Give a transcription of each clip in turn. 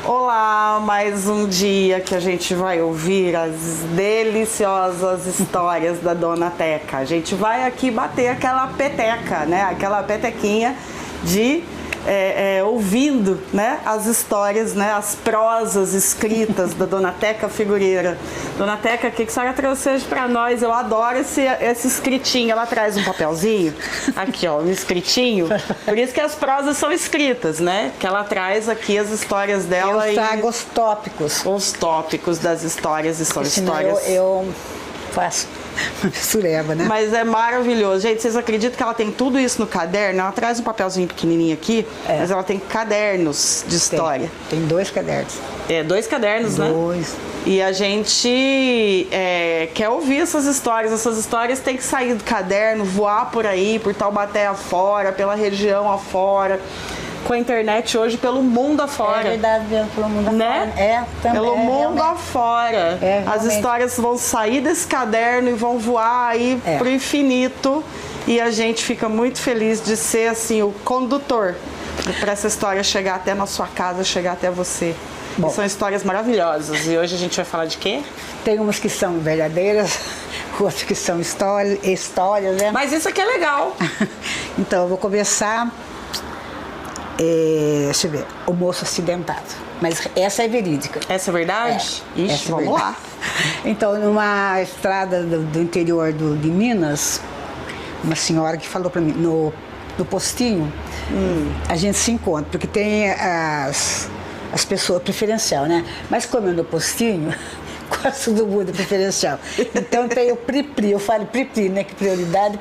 Olá, mais um dia que a gente vai ouvir as deliciosas histórias da Dona Teca. A gente vai aqui bater aquela peteca, né? Aquela petequinha de ouvindo, né? As histórias, né? As prosas escritas da Dona Teca Figureira. Dona Teca, o que a senhora trouxe hoje pra nós? Eu adoro esse escritinho. Ela traz um papelzinho, aqui ó, um escritinho. Por isso que as prosas são escritas, né? Que ela traz aqui as histórias dela. Eu trago os tópicos. Os tópicos das histórias e são histórias. Eu faço sureba, né? Mas é maravilhoso. Gente, vocês acreditam que ela tem tudo isso no caderno? Ela traz um papelzinho pequenininho aqui, mas ela tem cadernos de história. Tem 2 cadernos. 2 cadernos, né? 2. E a gente quer ouvir essas histórias. Essas histórias têm que sair do caderno, voar por aí, por Taubaté afora, pela região afora. Com a internet hoje pelo mundo afora. É verdade, pelo mundo né? afora. Também. Pelo mundo afora. As histórias vão sair desse caderno e vão voar aí pro infinito. E a gente fica muito feliz de ser assim o condutor para essa história chegar até na sua casa, chegar até você. Bom, são histórias maravilhosas. E hoje a gente vai falar de quê? Tem umas que são verdadeiras, outras que são histórias, né? Mas isso aqui é legal. Então, eu vou começar... deixa eu ver, o moço acidentado. Mas essa é verídica. Essa é verdade? Ixi, essa vamos lá. Então, numa estrada do interior de Minas, uma senhora que falou para mim, no postinho, a gente se encontra, porque tem as pessoas preferencial, né? Mas como é no postinho, quase todo mundo é preferencial. Então tem o pri-pri, eu falo pri-pri, né? Que prioridade.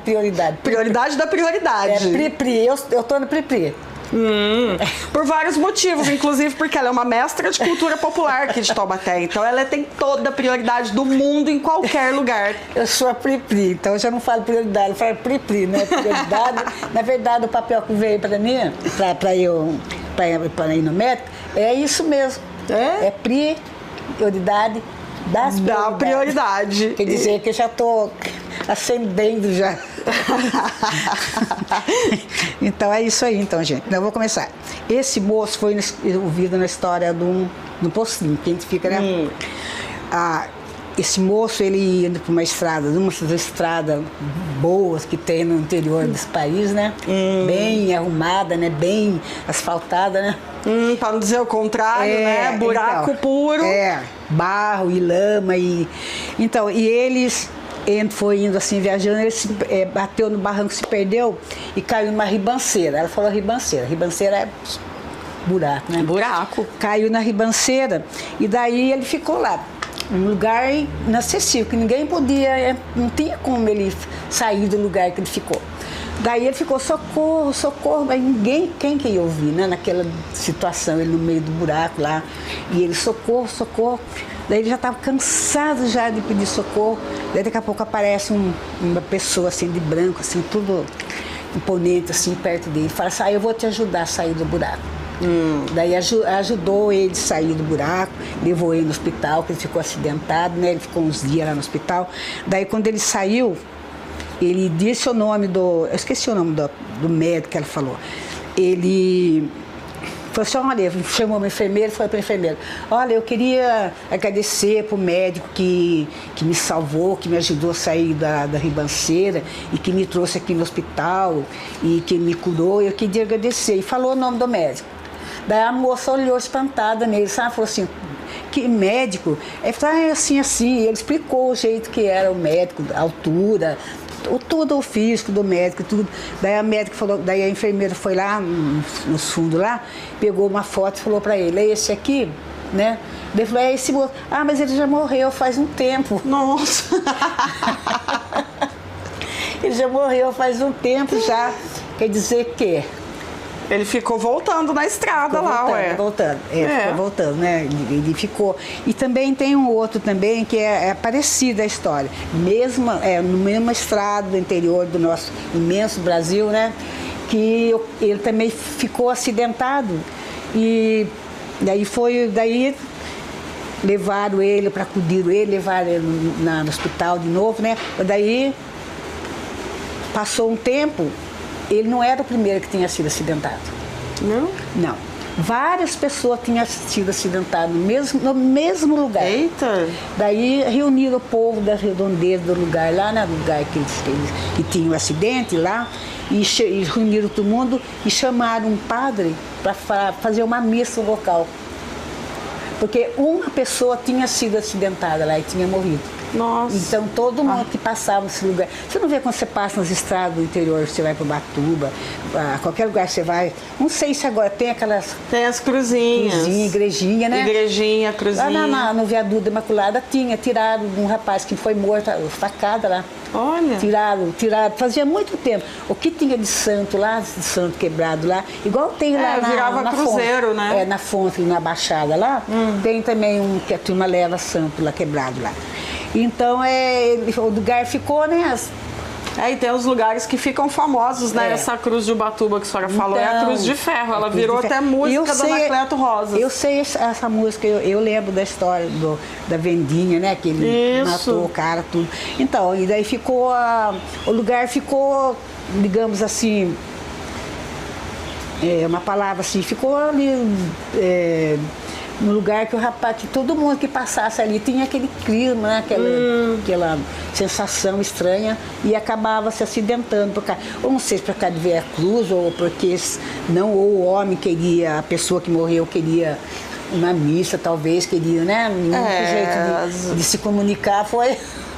Prioridade da prioridade. Pri-pri, eu tô no pri-pri. Por vários motivos, inclusive porque ela é uma mestra de cultura popular aqui de Taubaté, então ela tem toda a prioridade do mundo em qualquer lugar. Eu sou a Pri-Pri, então eu já não falo prioridade, eu falo Pri-Pri, né? Prioridade. Na verdade, o papel que veio para mim, para ir no médico, é isso mesmo. É prioridade das prioridades. Da prioridade. Quer dizer que eu já estou acendendo já. Então é isso aí, então, gente. Então, eu vou começar. Esse moço foi ouvido na história do postinho, que a gente fica, né? Esse moço, ele indo para uma estrada, uma dessas estradas boas que tem no interior desse país, né? Bem arrumada, né? Bem asfaltada, né? Para não dizer o contrário, né? Buraco então, puro. Barro e lama e... Então, e eles... foi indo assim, viajando, ele se bateu no barranco, se perdeu e caiu numa ribanceira. Ela falou ribanceira. Ribanceira é buraco, né? Buraco. Caiu na ribanceira e daí ele ficou lá. Um lugar inacessível, que ninguém podia, não tinha como ele sair do lugar que ele ficou. Daí ele ficou, socorro, socorro, mas quem que ia ouvir, né? Naquela situação, ele no meio do buraco lá, e ele, socorro, socorro. Daí ele já estava cansado já de pedir socorro. Daí daqui a pouco aparece uma pessoa assim de branco, assim, tudo imponente, assim, perto dele. Fala assim, eu vou te ajudar a sair do buraco. Daí ajudou ele a sair do buraco, levou ele no hospital, que ele ficou acidentado, né? Ele ficou uns dias lá no hospital. Daí quando ele saiu, ele disse o nome eu esqueci o nome do médico que ela falou. Ele falou assim, olha, chamou uma enfermeira e falou para a enfermeira, olha, eu queria agradecer para o médico que me salvou, que me ajudou a sair da ribanceira e que me trouxe aqui no hospital e que me curou, eu queria agradecer. E falou o nome do médico. Daí a moça olhou espantada nele, sabe? Falou assim, que médico? Ele falou, assim, assim. E ele explicou o jeito que era o médico, a altura, tudo o físico do médico, tudo. Daí daí a enfermeira foi lá, no fundo lá, pegou uma foto e falou para ele, é esse aqui, né? Ele falou, é esse moço. Mas ele já morreu faz um tempo. Nossa! Ele já morreu faz um tempo já. Quer dizer que... Ele ficou voltando na estrada voltando, ficou voltando, né? Ele ficou. E também tem um outro também que é parecido a história. No mesma estrada do interior do nosso imenso Brasil, né? Que ele também ficou acidentado. E daí levaram ele para acudir ele, levaram ele no hospital de novo, né? Daí passou um tempo. Ele não era o primeiro que tinha sido acidentado. Não? Não. várias pessoas tinham sido acidentadas no mesmo lugar. Eita! Daí reuniram o povo das redondezas do lugar, lá no lugar que tinha o acidente lá, e reuniram todo mundo e chamaram um padre para fazer uma missa no local. Porque uma pessoa tinha sido acidentada lá e tinha morrido. Nossa. Então todo mundo que passava nesse lugar. Você não vê quando você passa nas estradas do interior, você vai para Ubatuba, a qualquer lugar que você vai. Não sei se agora tem aquelas. Tem as cruzinhas. Cruzinha, igrejinha, né? Igrejinha, cruzinha. Lá no viaduto da Imaculada tiraram um rapaz que foi morto, facada lá. Olha. Tiraram, fazia muito tempo. O que tinha de santo lá, de santo quebrado lá, igual tem lá virava cruzeiro, fonte, né? Na fonte, na Baixada lá, tem também um que a turma leva santo lá, quebrado lá. Então, o lugar ficou, né? E tem os lugares que ficam famosos, né? Essa cruz de Ubatuba que a senhora falou, é a cruz de ferro. Ela virou até música da Anacleto Rosas. Eu sei essa música, eu lembro da história da vendinha, né? Que ele matou o cara, tudo. Então, e daí ficou, o lugar ficou, digamos assim, uma palavra assim, ficou ali... no lugar que o rapaz, que todo mundo que passasse ali tinha aquele clima, né? Aquela sensação estranha e acabava se acidentando por cá. Ou não sei se por causa de ver a cruz, ou porque ou o homem queria, a pessoa que morreu queria uma missa, talvez, queria, né? O jeito de se comunicar foi...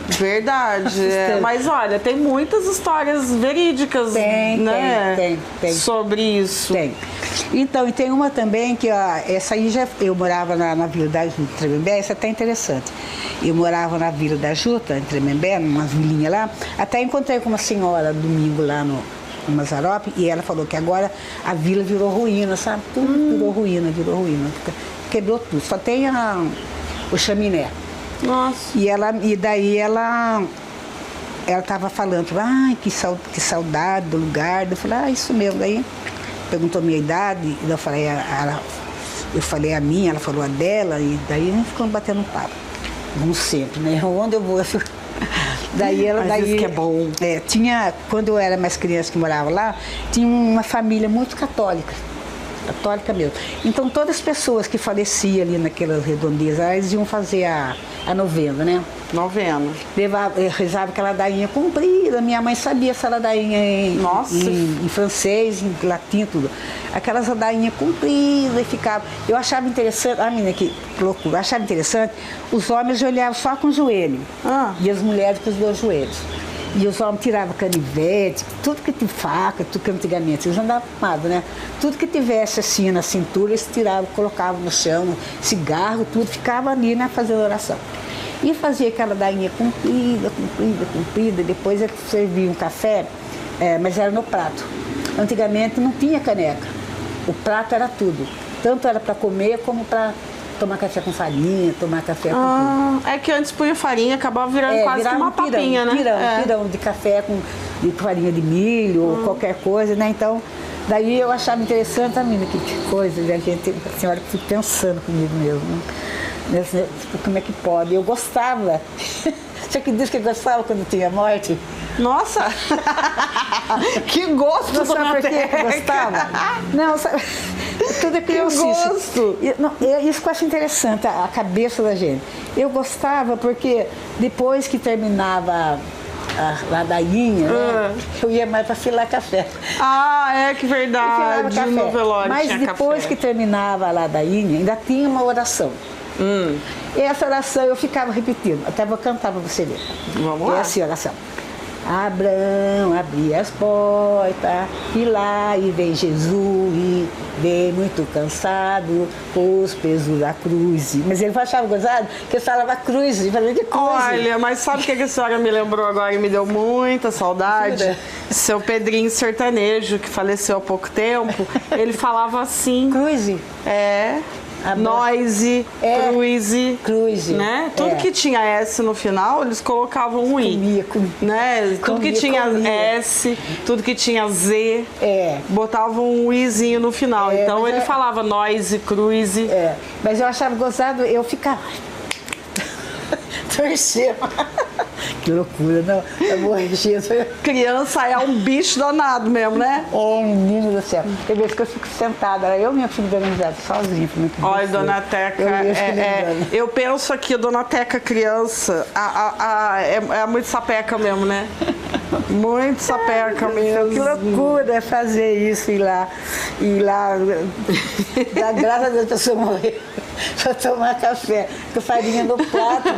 Verdade, mas olha, tem muitas histórias verídicas, né? Tem. Sobre isso. Tem. Então, e tem uma também que, essa aí eu morava na Vila da Juta, em Tremembé, essa é até interessante. Eu morava na Vila da Juta, em Tremembé, numa vilinha lá, até encontrei com uma senhora domingo lá no Mazarope, e ela falou que agora a vila virou ruína, sabe? Tudo virou ruína. Quebrou tudo, só tem o chaminé. Nossa. E daí ela estava falando, que saudade do lugar. Eu falei, isso mesmo. Daí perguntou a minha idade, e eu falei a minha, ela falou a dela, e daí a gente ficou batendo um papo. Como sempre, né? Onde eu vou, Isso que é bom. Quando eu era mais criança que morava lá, tinha uma família muito católica mesmo. Então todas as pessoas que faleciam ali naquelas redondezas, eles iam fazer a novena, né? Novena. Rezava aquela ladainha comprida, minha mãe sabia essa ladainha em francês, em latim, tudo. Aquelas ladainhas compridas e ficava. Eu achava interessante, menina, que loucura, eu achava interessante, os homens olhavam só com o joelho e as mulheres com os dois joelhos. E os homens tiravam canivete, tudo que tinha faca, tudo que antigamente eles andavam armados, né? Tudo que tivesse assim na cintura, eles tiravam, colocavam no chão, cigarro, tudo, ficava ali, né, fazendo oração. E fazia aquela dainha comprida, depois eles serviam um café, mas era no prato. Antigamente não tinha caneca, o prato era tudo, tanto era para comer como para tomar café com farinha, tomar café com tudo. É que antes punha farinha, acabava virando quase que uma papinha, né? Pirão de café com farinha de milho ou qualquer coisa, né? Então, daí eu achava interessante, menina, que coisa, né? A senhora fica pensando comigo mesmo, né? Como é que pode? Eu gostava. Você que disse que gostava quando tinha morte? Nossa! Que gosto! Não sabe por que eu gostava? Não, sabe... Tudo é criancice. Que gosto! Isso que eu acho interessante, a cabeça da gente. Eu gostava porque depois que terminava a ladainha, né, eu ia mais para filar café. Que verdade! No velório. Mas tinha depois café. que terminava a ladainha, ainda tinha uma oração. E essa oração eu ficava repetindo, até vou cantar para você ver. Vamos lá. É assim a oração. Abraão abria as portas, e lá e vem Jesus, e vem muito cansado, com os pesos da cruz. Mas ele achava gozado, que ele falava cruz, e falava de cruz. Olha, mas sabe o que a senhora me lembrou agora e me deu muita saudade? Jura? Seu Pedrinho Sertanejo, que faleceu há pouco tempo, ele falava assim. Cruz? Noise, Cruise, né? Tudo que tinha S no final, eles colocavam um I. Né? Tudo que tinha S, tudo que tinha Z, botavam um Izinho no final. Então ele falava Noise, Cruise. Mas eu achava gozado, eu ficava torcendo. Que loucura, não. Eu morri. Criança é um bicho danado mesmo, né? Oh, menino do céu. Tem vezes que eu fico sentada, eu e minha filha dando risada, sozinha. Olha, Dona Teca, eu penso aqui, Dona Teca criança, é muito sapeca mesmo, né? Muito sapeca mesmo. Que loucura fazer isso, ir lá, graças a Deus a pessoa morrer, pra tomar café, com farinha no prato.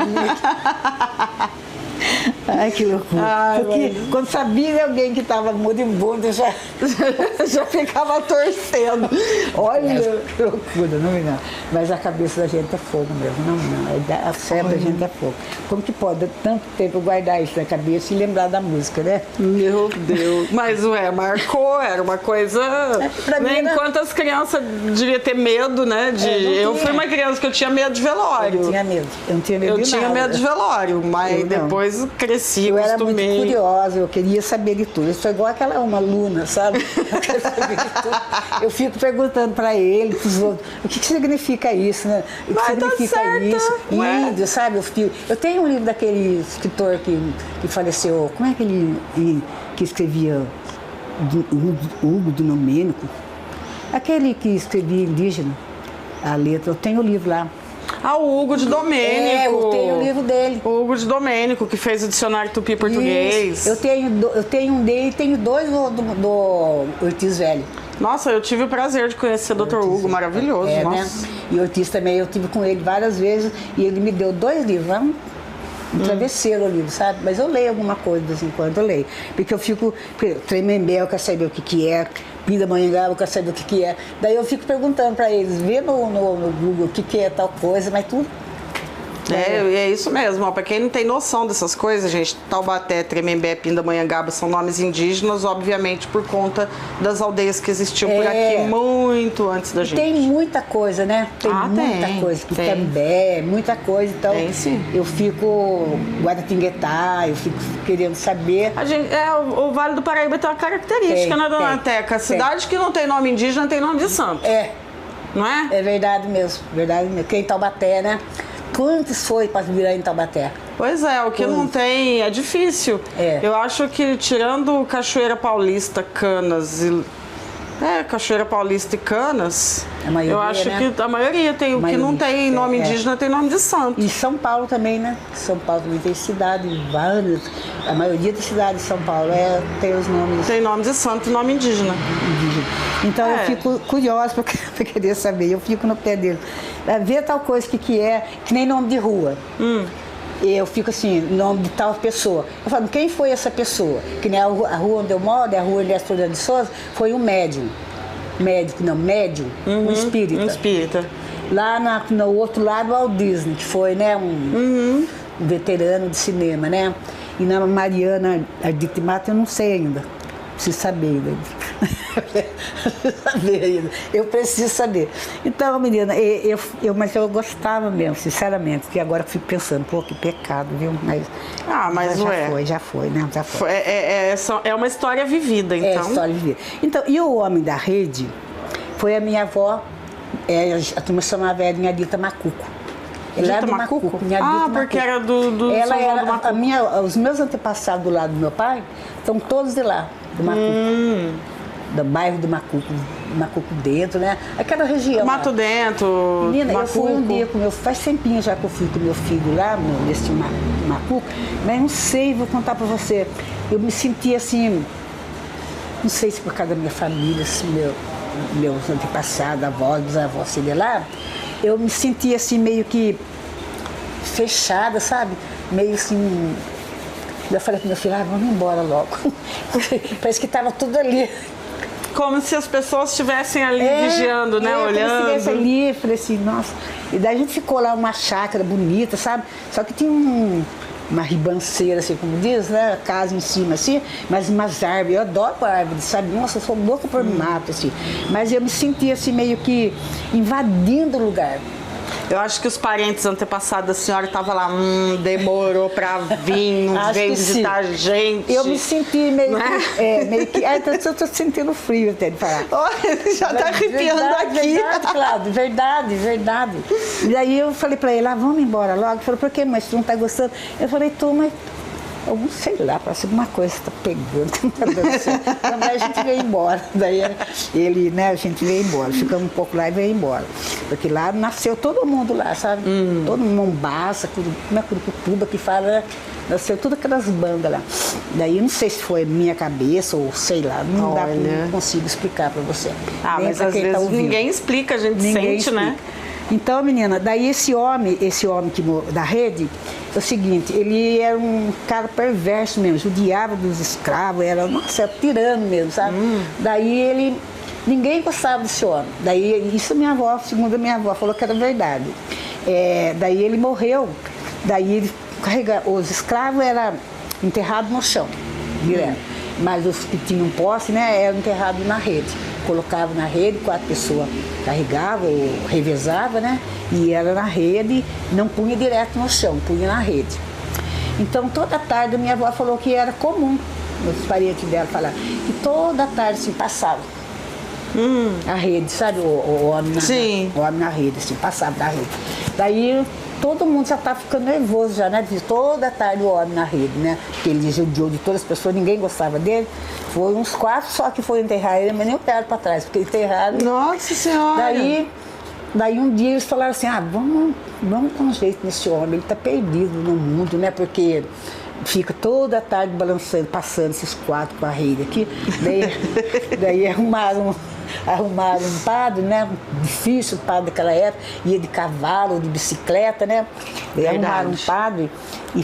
Ai, que loucura. Ai, porque quando sabia de alguém que estava moribundo, eu já ficava torcendo. Olha, que loucura, não. Mas a cabeça da gente é fogo mesmo, não. A cérebro da gente é fogo. Como que pode tanto tempo guardar isso na cabeça e lembrar da música, né? Meu Deus. Mas, marcou, era uma coisa... Mim, enquanto as crianças deviam ter medo, né? Eu fui uma criança que eu tinha medo de velório. Eu tinha medo. Eu não tinha medo de nada. Eu tinha medo de velório, mas depois cresci, eu era acostumei. muito curiosa, eu queria saber de tudo. Eu sou igual uma aluna, sabe? Eu quero saber de tudo. Eu fico perguntando para ele, para os outros, o que significa isso, né? O que significa isso? Índio, sabe? Eu tenho um livro daquele escritor que faleceu, como é que ele que escrevia? Hugo do Domênico. Aquele que escrevia indígena, a letra. Eu tenho o livro lá. O Hugo de Domênico. Eu tenho o livro dele. O Hugo de Domênico, que fez o dicionário tupi-português. Eu tenho um dele e tenho dois do Ortiz Velho. Nossa, eu tive o prazer de conhecer o Dr. Hugo, maravilhoso. Nossa. Né? E Ortiz também, eu tive com ele várias vezes e ele me deu 2 livros. Um travesseiro o livro, sabe? Mas eu leio alguma coisa de vez em quando, eu leio. Porque eu fico, Tremembé, eu quero saber o que é, Pindamonhangaba, eu quero saber o que é. Daí eu fico perguntando para eles, vê no Google o que é tal coisa, mas tudo... É isso mesmo, para quem não tem noção dessas coisas, gente, Taubaté, Tremembé, Pindamonhangaba são nomes indígenas, obviamente por conta das aldeias que existiam por aqui muito antes da gente. Tem muita coisa, né? Tem muita coisa, Pitambé, muita coisa, então eu fico Guaratinguetá, eu fico querendo saber. O Vale do Paraíba tem uma característica, né, Dona Teca? A cidade que não tem nome indígena tem nome de santo. Não é? É verdade mesmo, verdade mesmo. Porque em Taubaté, né? Quantos foi para virar em Taubaté? Pois é, o que não tem é difícil. Eu acho que tirando Cachoeira Paulista, Canas e... Cachoeira Paulista e Canas, eu acho que a maioria tem. O que não tem nome indígena tem nome de santo. E São Paulo também, né? São Paulo também tem cidades, várias. A maioria das cidades de São Paulo tem os nomes... Tem nome de santo e nome indígena. Então eu fico curiosa para querer saber, eu fico no pé dele. Ver tal coisa que é, que nem nome de rua. Eu fico assim, nome de tal pessoa. Eu falo, quem foi essa pessoa? Que nem a rua onde eu moro, a rua Elias Fernando de Souza, foi um médium. Um espírita. Um espírita. Lá no outro lado, o Walt Disney, que foi, né, um veterano de cinema, né? E na Mariana Arditi Mata, eu não sei ainda. Preciso saber ainda. Eu preciso saber. Então, menina, mas eu gostava mesmo, sinceramente, que agora eu fico pensando, pô, que pecado, viu? Mas já foi, né? Já foi. É uma história vivida, então. É história vivida. Então, e o homem da rede foi a minha avó, a turma chamava ela de Adita Macuco. Ela era do Macuco. Porque era do ela São João era do Macuco. Os meus antepassados do lado do meu pai estão todos de lá, do Macuco. Do bairro do Macuco Dentro, né? Aquela região. Mato Dentro. Menina, Macuco. eu fui um dia faz tempinho já que eu fui com meu filho lá, nesse Macuco, mas não sei, vou contar pra você. Eu me senti assim, não sei se por causa da minha família, assim, meus antepassados, avós, bisavós, sei lá, eu me senti assim meio que fechada, sabe? Meio assim. Eu falei pro meu filho, vamos embora logo. Parece que estava tudo ali. Como se as pessoas estivessem ali vigiando, né? Olhando. Como se estivesse ali, falei assim, nossa. E daí a gente ficou lá numa chácara bonita, sabe? Só que tinha uma ribanceira, assim, como diz, né? Casa em cima, assim, mas umas árvores. Eu adoro árvores, sabe? Nossa, eu sou louca por mato, assim. Mas eu me senti, assim, meio que invadindo o lugar. Eu acho que os parentes antepassados da senhora estavam lá, demorou pra vir, não veio visitar a gente. Eu me senti meio que... eu tô sentindo frio até de falar. Olha, já tá arrepiando aqui. Verdade, Cláudio, verdade. E aí eu falei pra ele, vamos embora logo. Ele falou, por que, mas tu não tá gostando? Eu falei, tô, mas algum, sei lá, parece alguma coisa que tá pegando, não tá dando certo. Então, daí a gente veio embora. Daí ele, né, a gente veio embora. Ficamos um pouco lá e veio embora. Porque lá nasceu todo mundo lá, sabe? Todo mundo, Mombaça, Curucutuba, que fala, né? Nasceu todas aquelas bandas lá. Daí não sei se foi minha cabeça ou sei lá, não dá, não consigo explicar pra você. Ah, mas às vezes ninguém explica, a gente Ninguém sente, explica. né? Então, menina, daí esse homem da rede, é o seguinte, ele era um cara perverso mesmo, judiava dos escravos, era, nossa, era tirano mesmo, sabe? Daí ninguém gostava desse homem. Daí, isso minha avó, segundo a minha avó, falou que era verdade. Daí ele morreu, daí ele os escravos eram enterrados no chão, direto. Mas os que tinham posse, né, eram enterrados na rede. Colocavam na rede, 4 pessoas carregavam ou revezavam, né? E era na rede, não punha direto no chão, punha na rede. Então, toda tarde, minha avó falou que era comum, os parentes dela falaram, que toda tarde se passava a rede, sabe? O homem o homem na rede, assim, passava da rede. Daí, todo mundo já estava ficando nervoso já, né? Toda tarde o homem na rede, né? Porque ele judiou de todas as pessoas, ninguém gostava dele. Foi uns 4 só que foram enterrar ele, mas nem o pé para trás, porque enterraram. Nossa Senhora! Daí um dia eles falaram assim, vamos dar um jeito nesse homem, ele está perdido no mundo, né? Porque fica toda tarde balançando, passando esses 4 com a rede aqui. Daí arrumaram um padre, né? Difícil o padre daquela época, ia de cavalo, de bicicleta, né? Daí arrumaram um padre e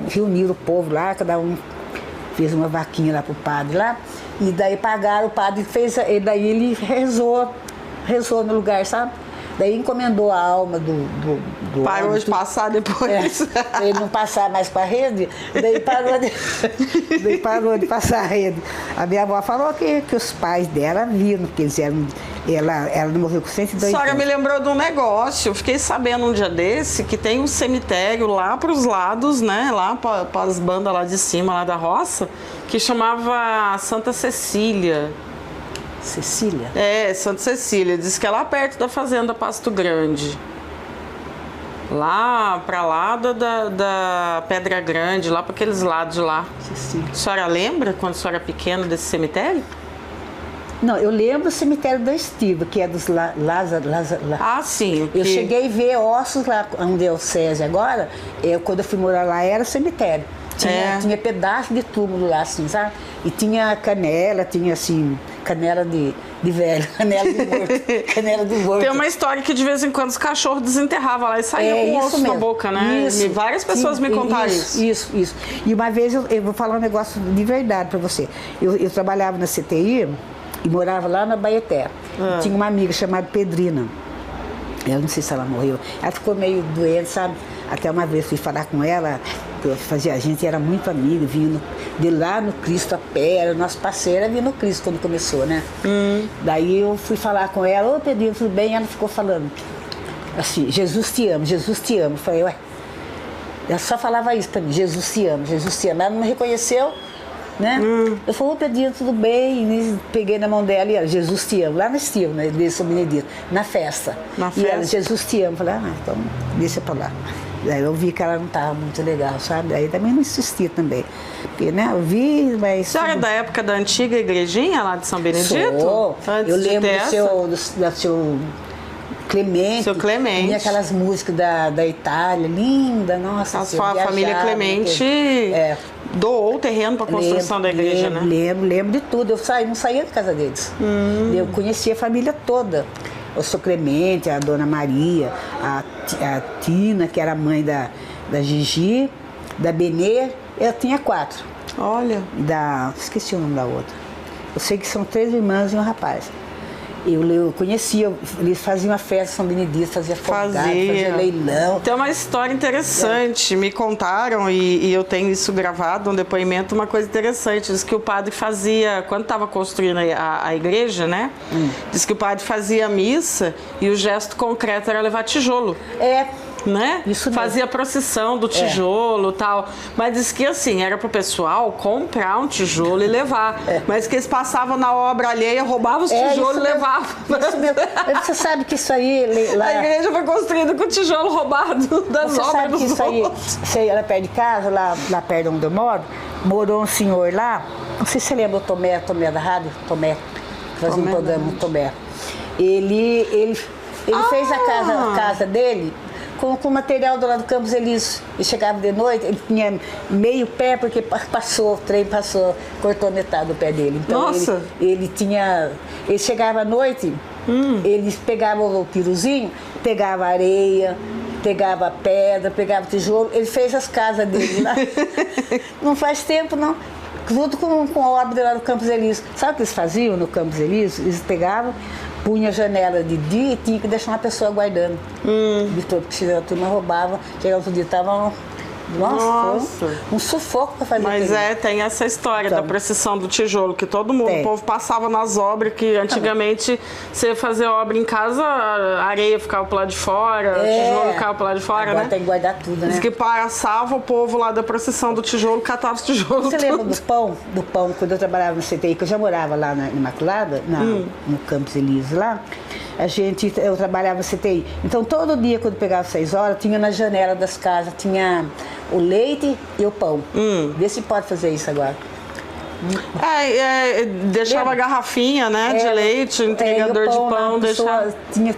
reuniram o povo lá, cada um fez uma vaquinha lá pro padre lá, e daí pagaram, o padre daí ele rezou no lugar, sabe? Daí encomendou a alma do parou de passar depois. Ele não passar mais para a rede, daí parou de passar a rede. A minha avó falou que os pais dela viram, porque eles eram. Ela morreu com 102 anos. A senhora me lembrou de um negócio. Eu fiquei sabendo um dia desse que tem um cemitério lá para os lados, né? Lá para as bandas lá de cima, lá da roça, que chamava Santa Cecília. Cecília? Santa Cecília. Diz que é lá perto da fazenda Pasto Grande. Lá para lá da Pedra Grande, lá para aqueles lados de lá. Cecília. A senhora lembra quando a senhora era pequena desse cemitério? Não, eu lembro do cemitério da Estiva, que é dos Lázaro. Ah, sim. Eu cheguei a ver ossos lá onde é o SESI agora. Quando eu fui morar lá, era cemitério. Tinha pedaço de túmulo lá, assim, sabe? E tinha canela, tinha assim, canela de velho, canela de morto, canela de morto. Tem uma história que de vez em quando os cachorros desenterravam lá e saíam com osso na boca, né? Isso. E várias pessoas me contaram isso. Isso. E uma vez eu vou falar um negócio de verdade pra você. Eu trabalhava na CTI e morava lá na Baeté. Tinha uma amiga chamada Pedrina. Eu não sei se ela morreu. Ela ficou meio doente, sabe? Até uma vez fui falar com ela, a gente era muito amigo, vindo de lá no Cristo a pé, era nosso parceiro, vinha no Cristo quando começou, né? Daí eu fui falar com ela, Pedrinho, tudo bem? Ela ficou falando assim, Jesus te ama, Jesus te ama. Eu falei, ué, ela só falava isso pra mim, Jesus te ama, Jesus te ama. Ela não me reconheceu, né? Eu falei, Pedrinho, tudo bem? E peguei na mão dela e ela, Jesus te ama, lá no Estiva, na igreja de São Benedito, na festa. E ela, Jesus te ama. Eu falei, então deixa pra lá. Daí eu vi que ela não estava muito legal, sabe? Aí também não insisti também. Porque, né, eu vi, mas... A senhora é da época da antiga igrejinha lá de São Benedito? Sou. Eu lembro do seu Clemente. Seu Clemente. Tinha aquelas músicas da Itália, linda, nossa. A família Clemente doou o terreno para a construção da igreja, né? Lembro de tudo. Eu não saía de casa deles. Eu conhecia a família toda. O seu Clemente, a Dona Maria, a Tina, que era a mãe da Gigi, da Benê. Eu tinha 4. Olha. Esqueci o nome da outra. Eu sei que são 3 irmãs e um rapaz. Eu conhecia, eles faziam a festa São Benedito, fazia leilão. Tem uma história interessante, me contaram, e eu tenho isso gravado, um depoimento, uma coisa interessante. Diz que o padre fazia, quando estava construindo a igreja, né? Diz que o padre fazia a missa e o gesto concreto era levar tijolo. né? Isso mesmo. Fazia procissão do tijolo e tal. Mas diz que assim, era pro pessoal comprar um tijolo e levar. Mas que eles passavam na obra alheia, roubavam os tijolos e levavam. Isso mesmo. Você sabe que isso aí... Lá, a igreja foi construída com tijolo roubado das você obras sabe que dos isso aí era perto de casa, lá perto de onde eu moro, morou um senhor lá, não sei se você lembra o Tomé da rádio, Tomé, que fazia um programa, o Tomé. Ele fez a casa dele com material do lado do Campos Elíseos. Ele chegava de noite, ele tinha meio pé, porque o trem passou, cortou metade do pé dele. Então Nossa. ele chegava à noite, ele pegava o piruzinho, pegava areia, pegava pedra, pegava tijolo, ele fez as casas dele lá. Não faz tempo, não. Junto com a obra lá do Campos Elíseos. Sabe o que eles faziam no Campos Elíseos? Eles pegavam, punha a janela de dia e tinha que deixar uma pessoa guardando. De todo, porque senão a turma roubava, chegava outro dia, estavam... Nossa, foi um sufoco para fazer. Mas aquilo. tem essa história da procissão do tijolo, que todo mundo, o povo passava nas obras, que antigamente você ia fazer obra em casa, a areia ficava pro lado de fora, o tijolo ficava pro lado de fora, agora né? Tem que guardar tudo, né? Diz que passava o povo lá da procissão do tijolo, catava os tijolos. Você lembra do pão, quando eu trabalhava no CTI, que eu já morava lá na Imaculada, no Campos Elíseos lá, eu trabalhava no CTI. Então todo dia, quando pegava 6 horas, tinha na janela das casas, tinha o leite e o pão. Vê se pode fazer isso agora. Deixava a garrafinha, né, de leite, entregador de pão, deixava...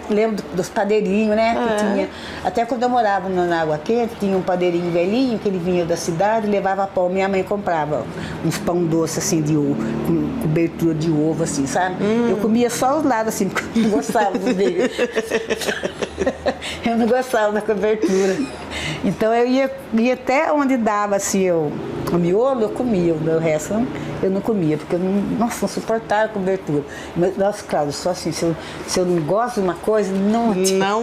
Lembro dos padeirinhos, né, que tinha. Até quando eu morava na Água Quente, tinha um padeirinho velhinho, que ele vinha da cidade e levava pão. Minha mãe comprava uns pão doce, assim, de ovo, com cobertura de ovo, assim, sabe? Eu comia só os lados, assim, porque eu não gostava do meio. Eu não gostava da cobertura. Então eu ia até onde dava, assim, o miolo, eu comia, o resto eu não comia, porque eu não suportava a cobertura. Mas, nossa, claro, só assim, se eu não gosto de uma coisa, não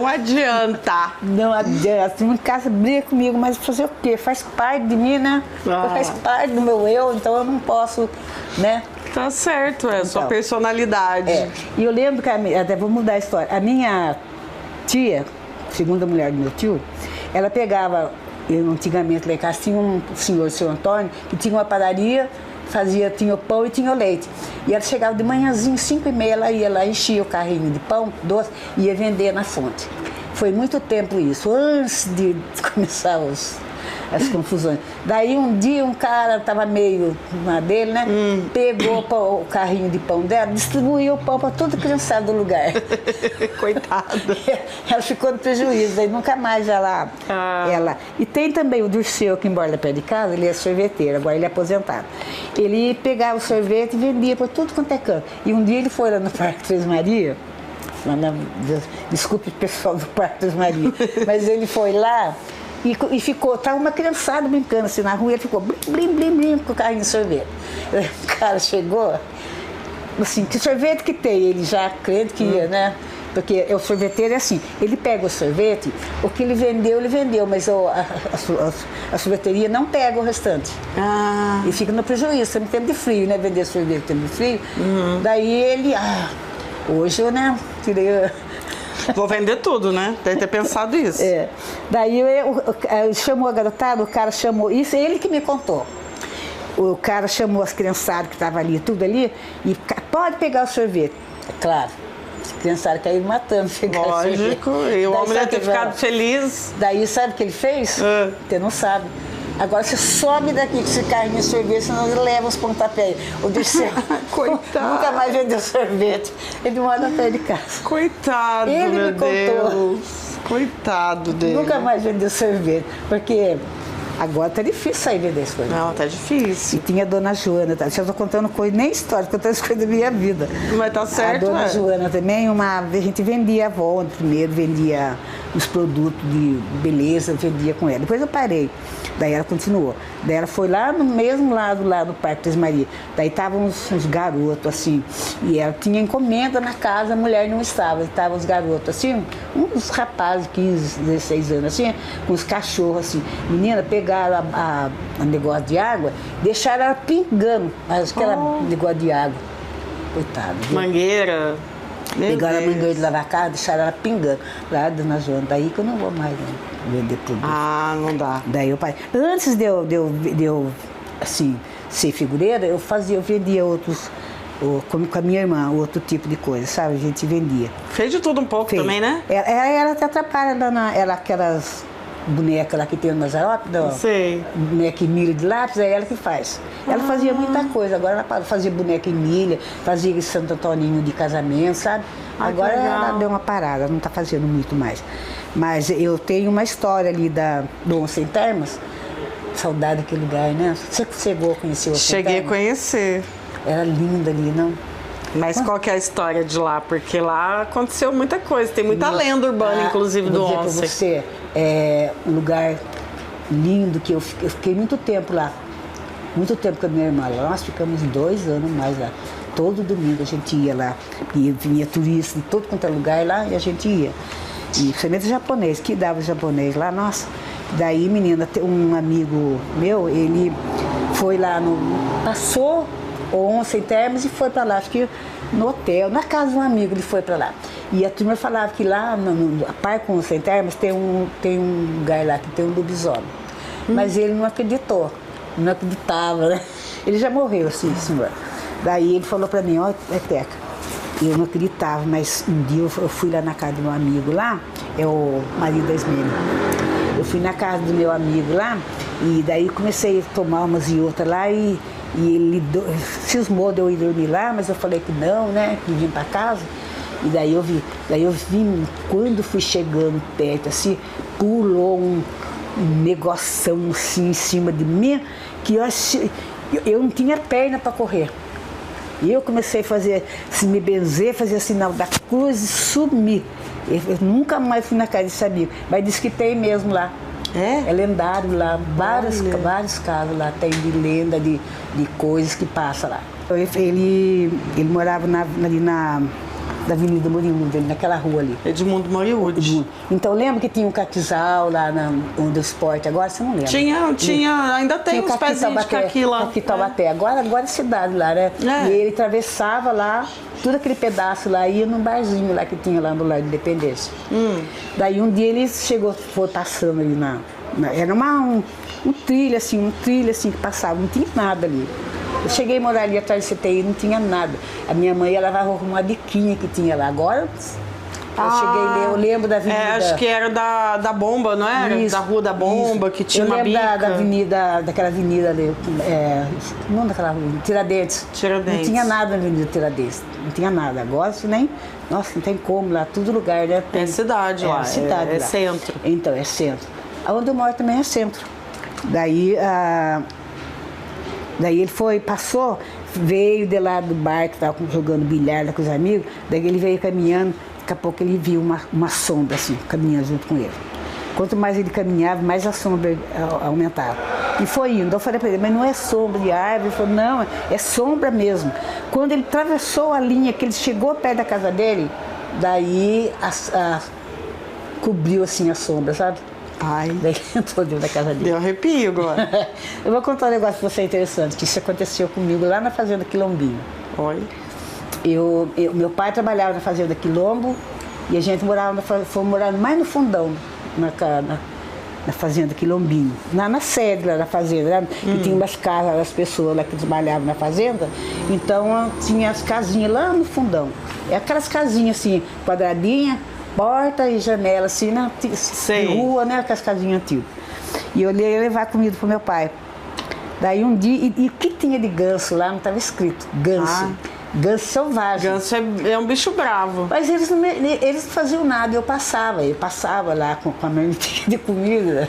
adianta. Não adianta. Em casa briga comigo, mas fazer o quê? Faz parte de mim, né? Faz parte do meu eu, então eu não posso, né? Tá certo, sua personalidade. E eu lembro que, até vou mudar a história, a minha tia, segunda mulher do meu tio, ela pegava, antigamente lá em casa tinha um senhor, o seu Antônio, que tinha uma padaria, tinha o pão e tinha o leite. E ela chegava de manhãzinho, 5h30, ela ia lá, enchia o carrinho de pão doce e ia vender na fonte. Foi muito tempo isso, antes de começar as confusões. Daí um dia um cara estava meio na dele, né? Pegou o carrinho de pão dela, distribuiu o pão para toda criançada do lugar. Coitada. Ela ficou no prejuízo, daí nunca mais ela. E tem também o Dirceu, que embora perto de casa, ele é sorveteiro, agora ele é aposentado. Ele pegava o sorvete e vendia por tudo quanto é canto. E um dia ele foi lá no Parque Três Maria, desculpe o pessoal do Parque Três Maria, mas ele foi lá e ficou, estava uma criançada brincando assim na rua, ele ficou blim com o carrinho de sorvete. O cara chegou, assim, que sorvete que tem? Ele já crente que ia, né? Porque o sorveteiro é assim, ele pega o sorvete, o que ele vendeu, mas a sorveteria não pega o restante. E fica no prejuízo, no tempo de frio, né? Vender sorvete no tempo de frio. Daí ele, hoje eu, né, tirei... Vou vender tudo, né? Deve ter pensado isso. Daí eu chamou a garotada, o cara chamou, isso é ele que me contou. O cara chamou as criançadas que estavam ali, tudo ali, e pode pegar o sorvete. Claro, as criançadas caíram matando. Lógico, e o homem deve ter ficado feliz. Daí sabe o que ele fez? Você não sabe. Agora você sobe daqui com esse carrinho de sorvete, senão ele leva os pontapés. O Dirceu nunca mais vendeu sorvete. Ele mora perto de casa. Coitado, ele meu me contou. Deus. Coitado dele. Nunca mais vendeu sorvete, porque agora tá difícil sair vender as coisas. Não, tá difícil. E tinha a dona Joana, tá? Eu tô contando coisa, nem história, tô contando as coisas da minha vida. Mas tá certo, a dona Joana também, a gente vendia avó, primeiro vendia os produtos de beleza, vendia com ela. Depois eu parei. Daí ela continuou. Daí ela foi lá no mesmo lado, lá no Parque Três Maria. Daí estavam uns garotos, assim, e ela tinha encomenda na casa, a mulher não estava. Estavam os garotos, assim, uns rapazes, 15, 16 anos, assim, com os cachorros, assim. Menina, pegaram a negócio de água, deixaram ela pingando, aquele negócio de água. Coitada. Mangueira. Pegaram a mangueira de lavar a casa, deixaram ela pingando. Lá, dona Joana, daí que eu não vou mais vender produto. Ah, não dá. Daí eu parei. Antes de eu assim, ser figureira, eu vendia outros, com a minha irmã, outro tipo de coisa, sabe? A gente vendia. Fez de tudo um pouco também, né? Ela até atrapalha ela aquelas bonecas lá que tem no Mazarop, Sei. boneca em milha de lápis, é ela que faz. Ela fazia muita coisa, agora ela fazia boneca em milha, fazia Santo Antoninho de casamento, sabe? Agora ela deu uma parada, não está fazendo muito mais. Mas eu tenho uma história ali do Onça em Termas, saudade daquele lugar, né? Você chegou a conhecer o Onça em Cheguei a Termas? conhecer. Era lindo ali, não? Mas qual que é a história de lá? Porque lá aconteceu muita coisa, tem muita lenda urbana, inclusive, do Vou dizer Onça. pra você, é um lugar lindo que eu fiquei muito tempo lá. Muito tempo com a minha irmã lá. Nós ficamos 2 anos mais lá. Todo domingo a gente ia lá. E vinha turista de todo quanto é lugar lá e a gente ia. E principalmente japonês, que dava japonês lá, nossa. Daí, menina, um amigo meu, ele foi lá passou o Onça em Termas e foi pra lá, acho que no hotel, na casa de um amigo ele foi pra lá. E a turma falava que lá, a par com o Onça em Termas, tem um lugar lá que tem um lobisomem. Mas ele não acreditou, não acreditava, né? Ele já morreu, assim, senhor. Daí ele falou pra mim, ó, Teca, eu não acreditava, mas um dia eu fui lá na casa do meu amigo lá, é o marido da Ismênia. Eu fui na casa do meu amigo lá, e daí comecei a tomar umas e outras lá, e ele cismou de eu ir dormir lá, mas eu falei que não, né, que vim pra casa. E daí eu vi, quando fui chegando perto, assim, pulou um negoção assim em cima de mim, que eu não tinha perna para correr. E eu comecei a fazer, me benzer, fazer sinal da cruz e sumir. Eu nunca mais fui na casa desse amigo, mas disse que tem mesmo lá. É lendário lá, vários casos lá, tem de lenda, de coisas que passam lá. Ele morava ali na Avenida Moriúde, naquela rua ali. Edmundo Moriúde. Então lembra que tinha um caquizal lá onde o esporte, agora você não lembra? Tinha, ainda tem uns pezinhos de caqui lá. Caqui Taubaté, agora é cidade lá, né? E ele atravessava lá, todo aquele pedaço lá, ia num barzinho lá que tinha lá no Lar de Independência. Daí um dia ele foi passando ali era um trilho assim que passava, não tinha nada ali. Eu cheguei a morar ali atrás do CTI, não tinha nada. A minha mãe, ela vai arrumar uma biquinha que tinha lá. Agora, eu lembro da avenida... acho que era da Bomba, não era? Da Rua da Bomba, que tinha uma bica. Eu lembro daquela avenida ali, não daquela rua, Tiradentes. Não tinha nada na Avenida Tiradentes, não tinha nada. Agora, nossa, não tem como lá, todo lugar, né? É cidade lá, é centro. Então, é centro. Onde eu moro também é centro. Daí ele veio de lá do bar que estava jogando bilhar com os amigos, daí ele veio caminhando, daqui a pouco ele viu uma sombra assim, caminhando junto com ele. Quanto mais ele caminhava, mais a sombra aumentava. E foi indo. Eu falei para ele, mas não é sombra de árvore? Ele falou, não, é sombra mesmo. Quando ele atravessou a linha, que ele chegou perto da casa dele, daí cobriu assim a sombra, sabe? Ai. Daí ele entrou dentro da casa dele. Deu arrepio agora. Eu vou contar um negócio pra você interessante, que isso aconteceu comigo lá na Fazenda Quilombinho. Olha. Meu pai trabalhava na Fazenda Quilombo e a gente foi morar mais no fundão, na Fazenda Quilombinho. Na sede lá da fazenda, né? E tinha umas casas, as pessoas lá que trabalhavam na fazenda, então tinha as casinhas lá no fundão. É aquelas casinhas assim, quadradinhas, porta e janela, assim, né? De rua, né? Com as casinhas antigas. E eu ia levar comida pro meu pai. Daí um dia, e o que tinha de ganso lá? Não estava escrito. Ganso. Ganso selvagem. Ganso é um bicho bravo. Mas eles não faziam nada, eu passava lá com a marmitinha de comida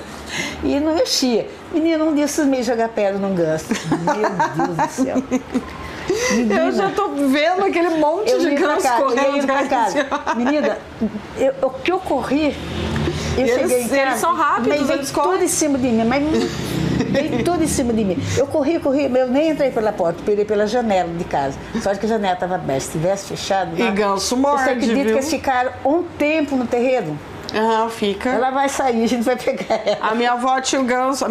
e não mexia. Menina, um dia esses meio jogar pedra num ganso. Meu Deus do céu. Menina, eu já tô vendo aquele monte de ganso correndo pra casa. Menina, o que eu corri, cheguei em casa. Eles são rápidos, eles correm. Tudo em cima de mim, mas veio tudo em cima de mim. Eu corri, eu nem entrei pela porta, entrei pela janela de casa. Só que a janela estava aberta, se tivesse fechado. E ganso morde, você acredita viu? que eles ficaram um tempo no terreiro? Fica. Ela vai sair, a gente vai pegar ela. A minha avó tinha um ganso.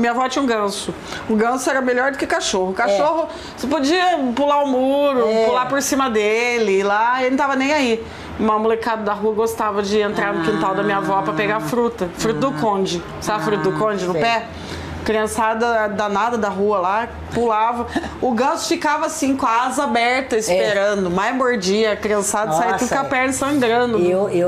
O ganso era melhor do que cachorro. O cachorro, você podia pular o muro, pular por cima dele, lá, ele não tava nem aí. uma molecada da rua gostava de entrar no quintal da minha avó pra pegar fruta. Fruta do conde. Sabe a fruta do conde no pé? Criançada danada da rua lá, pulava. O ganso ficava assim, com a asa aberta, esperando. Mais mordia, a criançada saía tudo com a perna sangrando.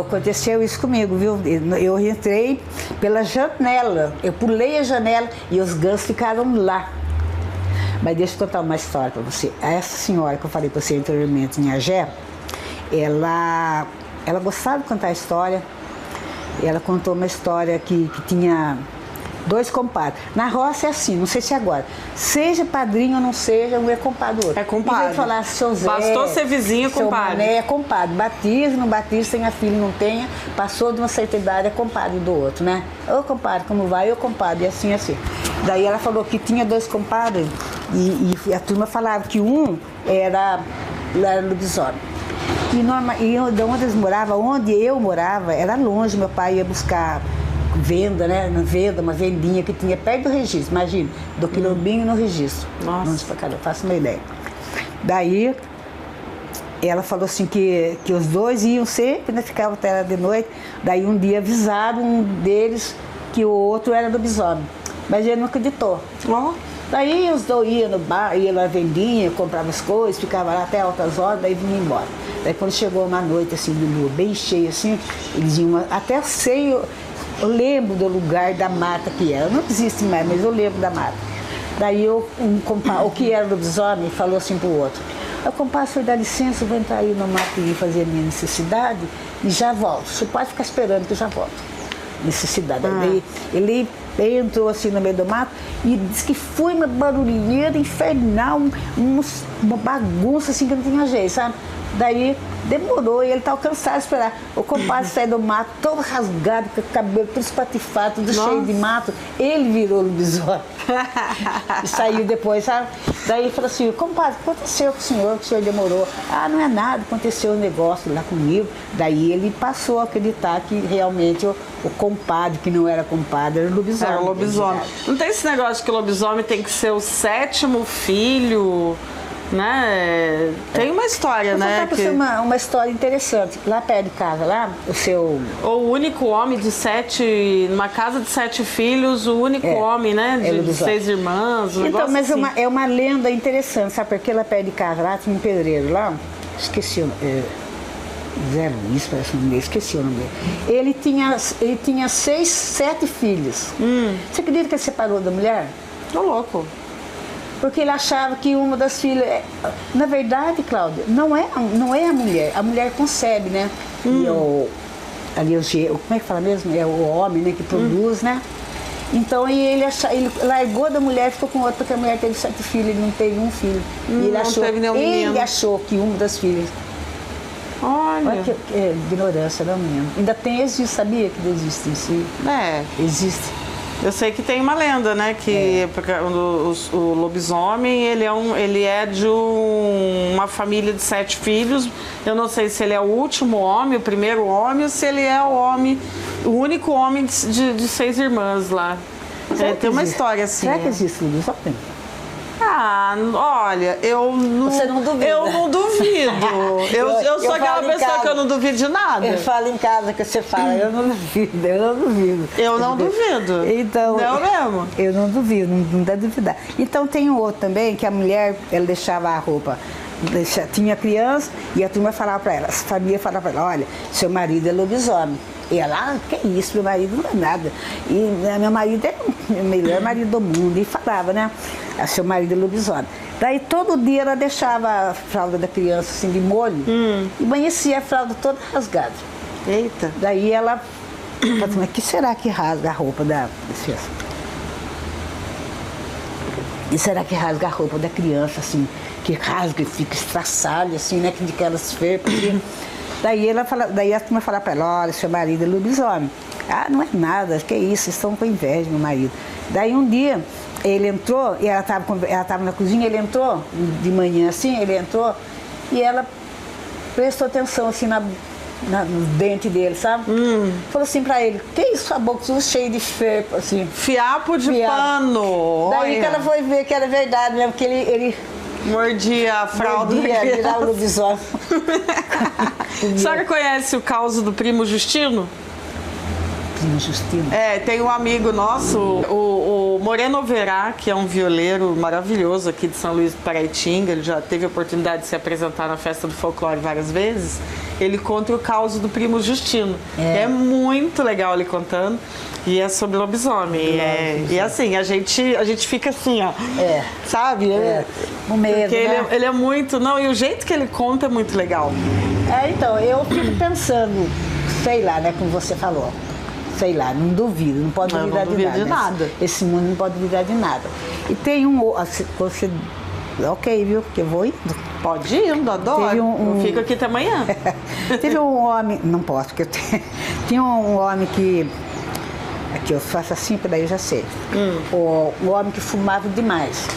Aconteceu isso comigo, viu? Eu entrei pela janela, eu pulei a janela e os gansos ficaram lá. Mas deixa eu contar uma história para você. Essa senhora que eu falei para você anteriormente, em Agé, ela gostava de contar história. Ela contou uma história que tinha 2 compadres. Na roça é assim, não sei se é agora. Seja padrinho ou não seja, um é compadre. É compadre. E falar, seu Zé, bastou ser vizinho, seu compadre. Mané, é compadre. Batiza, não batiza, tenha filho, não tenha. Passou de uma certa idade, é compadre do outro, né? Ô compadre, como vai? Ô compadre, e assim, assim. Daí ela falou que tinha 2 compadres e a turma falava que um era lobisomem. E de onde eles moravam, onde eu morava, era longe, meu pai ia buscar venda, né? Na venda, uma vendinha que tinha perto do registro, imagina, do Quilombinho no registro. Nossa. Eu faço uma ideia. Daí, ela falou assim que os 2 iam sempre, né? Ficavam até de noite. Daí um dia avisaram um deles que o outro era lobisomem. Mas ele não acreditou. Daí os 2 iam no bar, iam na vendinha, compravam as coisas, ficavam lá até altas horas, daí vinham embora. Daí quando chegou uma noite assim, de lua bem cheia assim, eles iam até sei. Eu lembro do lugar da mata que era. Não existe mais, mas eu lembro da mata. Daí o que era lobisomem falou assim pro outro: o compadre, senhor dá licença, eu vou entrar aí no mato e fazer a minha necessidade e já volto. Você pode ficar esperando que eu já volto. Necessidade. Daí ele entrou assim no meio do mato e disse que foi uma barulheira infernal, uma bagunça assim que não tinha jeito, sabe? Daí demorou e ele estava cansado de esperar. O compadre saiu do mato, todo rasgado, com o cabelo todo espatifado, tudo cheio de mato. Ele virou lobisomem. E saiu depois, sabe? Daí ele falou assim: compadre, o que aconteceu com o senhor demorou? Ah, não é nada, aconteceu um negócio lá comigo. Daí ele passou a acreditar que realmente o compadre, que não era compadre, era lobisomem. Era lobisomem. Não tem esse negócio de que o lobisomem tem que ser o 7º filho, né? Tem uma história, né? Vou contar pra você uma história interessante. Lá perto de casa, lá, o único homem de 7, numa casa de 7 filhos, o único homem, né? De 6 irmãs. Então, mas assim. é uma lenda interessante, sabe? Porque lá perto de casa, lá tinha um pedreiro lá, esqueci o nome. Zé Luiz, parece o nome dele, esqueci o nome dele. Ele tinha 6, 7 filhos. Você acredita que ele separou da mulher? Tô louco. Porque ele achava que uma das filhas... Na verdade, Cláudia, não é a mulher concebe, né? E como é que fala mesmo? É o homem, né, que produz, né? Então ele largou da mulher e ficou com outra, porque a mulher teve 7 filhos, ele não teve um filho. E ele achou que uma das filhas... Olha que ignorância, não mesmo. Ainda existe, sabia que existe isso? Existe. Eu sei que tem uma lenda, né, que o lobisomem, ele é de uma família de 7 filhos. Eu não sei se ele é o último homem, o primeiro homem, ou se ele é o único homem de 6 irmãs lá. Tem uma história assim. Será que existe lobisomem? Ah, olha, Você não duvida? Eu não duvido. Eu sou aquela pessoa que eu não duvido de nada. Eu falo em casa que você fala, eu não duvido. Eu não duvido. Então, não mesmo? Eu não duvido, não dá duvidar. Então tem um outro também, que a mulher, ela deixava a roupa, tinha criança e a turma falava para ela, a família falava para ela: olha, seu marido é lobisomem. E ela: que isso, meu marido não é nada. E meu marido é o melhor marido do mundo. E falava, né? Seu marido é lobisomem. Daí todo dia ela deixava a fralda da criança assim de molho e amanhecia a fralda toda rasgada. Eita. Daí ela falou: mas que será que rasga a roupa da criança? E será que rasga a roupa da criança, assim, que rasga e fica estraçalho, assim, né? Que de aquelas ferpas. Daí a turma fala para ela: olha, seu marido é lobisomem. Ah, não é nada, que isso, vocês estão com inveja, meu marido. Daí um dia ele entrou, e ela estava na cozinha, ele entrou, de manhã assim, ele entrou, e ela prestou atenção assim no dente dele, sabe? Falou assim pra ele: que isso, a boca tudo cheia de ferpa, assim. Fiapo de pano. Daí que ela foi ver que era verdade, né? Porque ele Mordia a fralda. Virar o lobisomem. A senhora conhece o caos do Primo Justino? Primo Justino? Tem um amigo nosso, o Moreno Verá, que é um violeiro maravilhoso aqui de São Luís do Paraitinga. Ele já teve a oportunidade de se apresentar na Festa do Folclore várias vezes. Ele conta o caos do Primo Justino. É muito legal ele contando. E é sobre lobisomem. E assim, a gente fica assim, ó. Sabe? Com medo, porque né? ele é muito... Não, e o jeito que ele conta é muito legal. Então, eu fico pensando, sei lá, né, como você falou. Sei lá, não duvido, não pode duvidar de nada. Esse mundo não pode duvidar de nada. E tem você... Ok, viu? Porque eu vou indo. Pode ir, adoro. Eu fico aqui até amanhã. Teve um homem... Não posso, porque eu tenho... Tinha um homem que... Aqui eu faço assim, porque daí eu já sei. Um homem que fumava demais.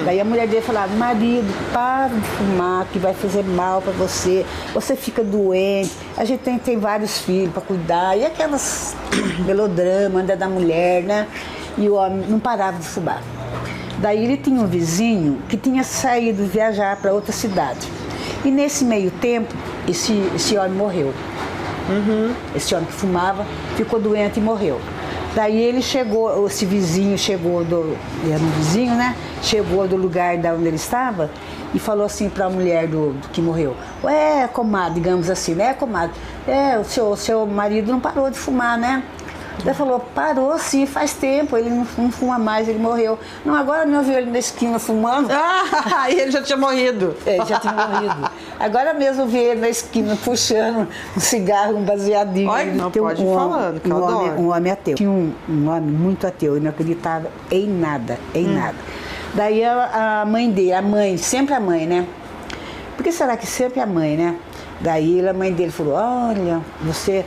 Daí a mulher dele falava: marido, para de fumar, que vai fazer mal para você. Você fica doente. A gente tem vários filhos para cuidar. E aquelas melodramas da mulher, né? E o homem não parava de fumar. Daí ele tinha um vizinho que tinha saído viajar para outra cidade. E nesse meio tempo, esse homem morreu. Esse homem que fumava ficou doente e morreu. Daí ele chegou, esse vizinho chegou era um vizinho, né? Chegou do lugar da onde ele estava e falou assim para a mulher do que morreu: ué, comadre, digamos assim, né, comadre? O seu marido não parou de fumar, né? Ela falou: parou sim, faz tempo, ele não fuma mais, ele morreu. Não, agora não viu ele na esquina fumando. E ele já tinha morrido. Já tinha morrido. Agora mesmo vi ele na esquina puxando um cigarro, um baseadinho. Olha, não pode ir falando, que eu adoro. Um homem ateu. Tinha um homem muito ateu, ele não acreditava em nada, nada. Daí a mãe dele, sempre a mãe, né? Por que será que sempre a mãe, né? Daí a mãe dele falou: olha, você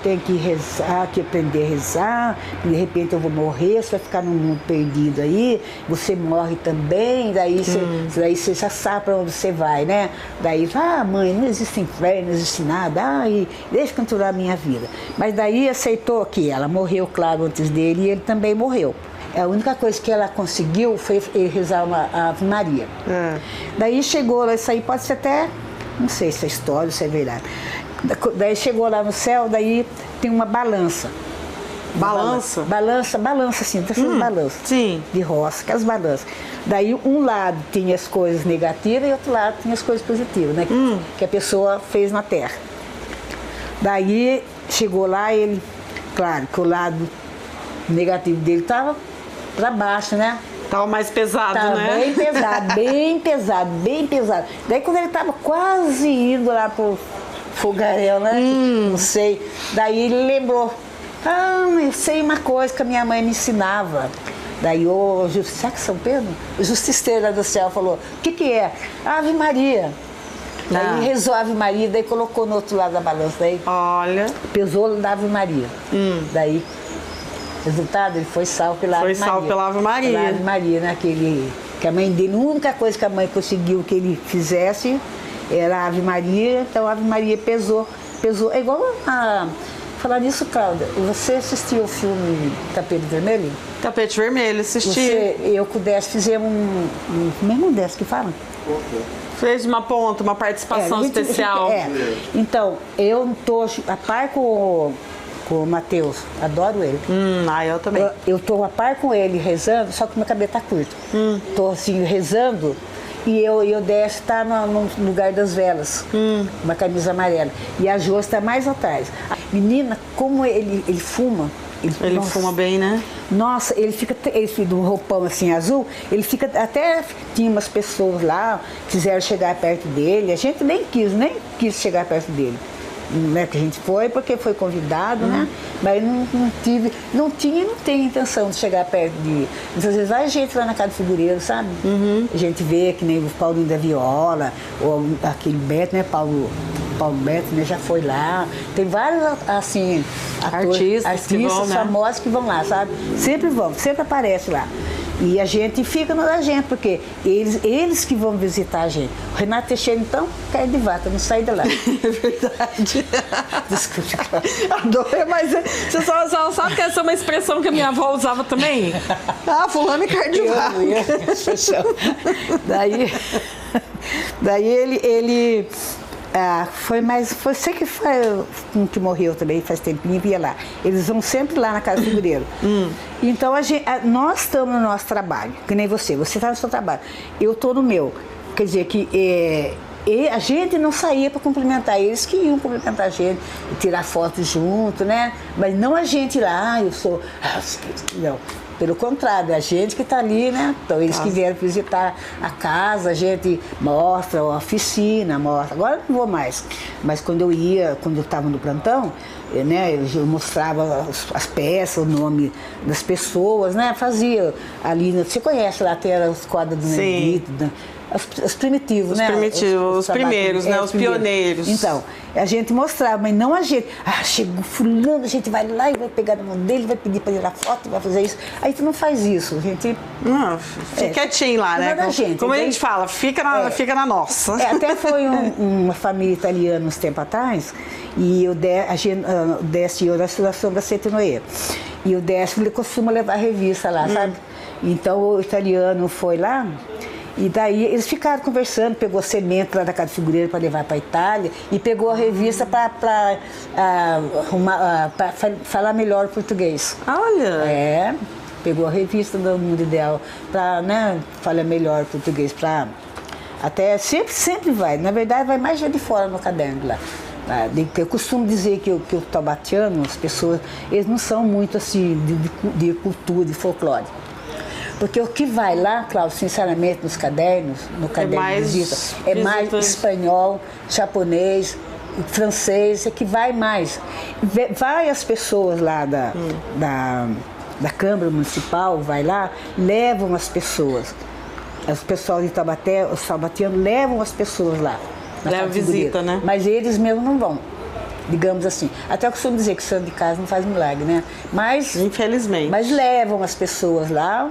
tem que rezar, que aprender a rezar, de repente eu vou morrer, você vai ficar num mundo perdido aí, você morre também, daí você já sabe para onde você vai, né? Daí, mãe, não existe inferno, não existe nada, deixa eu controlar a minha vida. Mas daí aceitou que ela morreu, claro, antes dele, e ele também morreu. A única coisa que ela conseguiu foi rezar uma Ave Maria. Daí chegou lá, isso aí pode ser até... Não sei se é história, se é verdade. Daí chegou lá no céu, daí tem uma balança. Balança? Balança, assim, dessas balanças. Sim. De roça, aquelas balanças. Daí um lado tinha as coisas negativas e outro lado tinha as coisas positivas, né? Que a pessoa fez na terra. Daí chegou lá, ele, claro, que o lado negativo dele estava para baixo, né? Tava mais pesado, né? Bem pesado. Daí quando ele tava quase indo lá pro fogaréu, né? Não sei. Daí ele lembrou: eu sei uma coisa que a minha mãe me ensinava. Daí será que São Pedro? O justiceiro do céu falou: o que é? Ave Maria. Daí ele rezou a Ave Maria, daí colocou no outro lado da balança. Daí pesou da Ave Maria. Daí... Resultado, ele foi salvo pela Ave Maria. Foi salvo pela Ave Maria. Pela Ave Maria, né? Que a mãe dele, a única coisa que a mãe conseguiu que ele fizesse era a Ave Maria, então a Ave Maria pesou. É igual a... Falar nisso, Cláudia, você assistiu o filme Tapete Vermelho? Tapete Vermelho, assisti. Eu com o Décio fizemos mesmo Décio que fala? Fez uma participação especial. Então, eu tô a par com o Matheus, adoro ele. Eu também. Eu tô a par com ele rezando, só que minha cabeça tá curta. Tô assim, rezando, e o Décio tá no lugar das velas, uma camisa amarela. E a Jô está mais atrás. Menina, como ele fuma. Ele fuma bem, né? Nossa, ele fica de um roupão assim azul, ele fica, até tinha umas pessoas lá, quiseram chegar perto dele, a gente nem quis chegar perto dele. Né, que a gente foi porque foi convidado, né? Mas não tinha e não tem intenção de chegar perto de... Muitas vezes vai gente lá na casa do figureiro, sabe? A gente vê que nem o Paulinho da Viola, ou aquele Beto, né? Paulo Beto, né? Já foi lá. Tem vários, assim, artistas famosos que vão lá, sabe? Sempre aparece lá. E a gente fica na gente, porque eles que vão visitar a gente. O Renato Teixeira, então, cai de vaca, não sai de lá. É verdade. Desculpa. Adoro, mas você só sabe que essa é uma expressão que a minha avó usava também? Ah, fulano é carne de vaca. Daí ele foi você que foi um que morreu também faz tempinho, ia lá. Eles vão sempre lá na Casa do Figureiro. Então nós estamos no nosso trabalho, que nem você está no seu trabalho, eu estou no meu. Quer dizer que a gente não saía para cumprimentar, eles que iam cumprimentar a gente, tirar foto junto, né? Mas não a gente lá, eu sou. Não. Pelo contrário, a gente que está ali, né? Então, eles que vieram visitar a casa, a gente mostra a oficina, mostra. Agora não vou mais. Mas quando eu estava no plantão, né, eu mostrava as peças, o nome das pessoas, né? Fazia ali, você conhece lá, até os quadros do Negrito, né? Os primitivos, os né? Primitivos, os primeiros, né? Os pioneiros. Então, a gente mostrava, mas não a gente. Chegou fulano, a gente vai lá e vai pegar na mão dele, vai pedir para tirar foto, vai fazer isso. Aí tu não faz isso, a gente... Não, fica quietinho lá, né? Como a gente fala, fica na nossa. Até foi uma família italiana uns tempos atrás, e o Décio e a Sombra Setinoe. E o Décio, ele costuma levar revista lá, sabe? Então o italiano foi lá. E daí eles ficaram conversando, pegou semente lá da Casa do Figureiro para levar para a Itália e pegou a revista para falar melhor português. Olha! Pegou a revista do Mundo Ideal para, né, falar melhor português, até sempre vai, na verdade vai mais de fora no caderno lá. Eu costumo dizer que o taubatiano, as pessoas, eles não são muito assim de cultura, de folclore. Porque o que vai lá, Cláudio, sinceramente, nos cadernos, no caderno de visita, é mais espanhol, japonês, francês, é que vai mais. Vai as pessoas lá da Câmara Municipal, vai lá, levam as pessoas. Os pessoal de Taubaté, os taubatianos levam as pessoas lá. Leva visita, né? Mas eles mesmos não vão. Digamos assim. Até eu costumo dizer que o santo de casa não faz milagre, né? Mas, infelizmente. Mas levam as pessoas lá,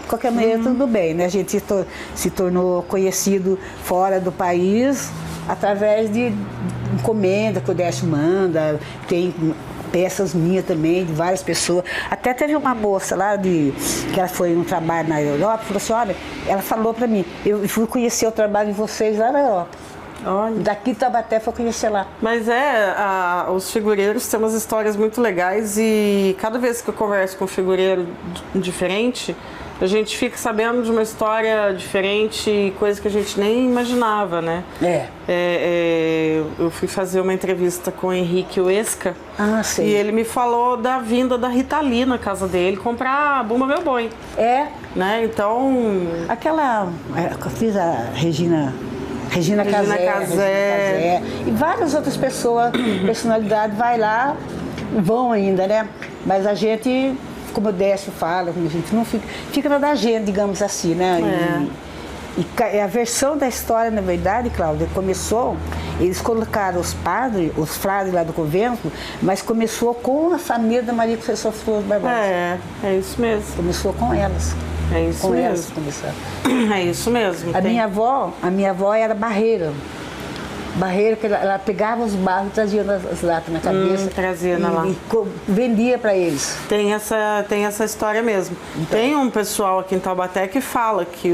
de qualquer maneira tudo bem, né? A gente se tornou conhecido fora do país através de encomenda que o Décio manda, tem peças minhas também, de várias pessoas. Até teve uma moça lá, que ela foi um trabalho na Europa, falou assim, olha, ela falou para mim, eu fui conhecer o trabalho de vocês lá na Europa. Olha. Daqui de Taubaté foi conhecer lá. Mas os figureiros têm umas histórias muito legais e cada vez que eu converso com um figureiro diferente, a gente fica sabendo de uma história diferente, coisa que a gente nem imaginava, né? Eu fui fazer uma entrevista com o Henrique Uesca sim. E ele me falou da vinda da Rita Lee na casa dele comprar a Bumba Meu Boi. Né? Então... eu fiz a Regina Casé e várias outras pessoas, personalidade, vai lá, vão ainda, né? Mas a gente, como o Décio fala, a gente não fica na da gente, digamos assim, né? E a versão da história, na verdade, Cláudia, começou, eles colocaram os frades lá do convento, mas começou com a família da Maria Conceição Flores Barbosa. É isso mesmo. Começou com elas. É isso com mesmo. Elas começaram. É isso mesmo. A minha avó era barreira. Barreira, que ela pegava os barros e trazia as latas na cabeça. Trazia lá. E vendia para eles. Tem essa história mesmo. Então, tem um pessoal aqui em Taubaté que fala que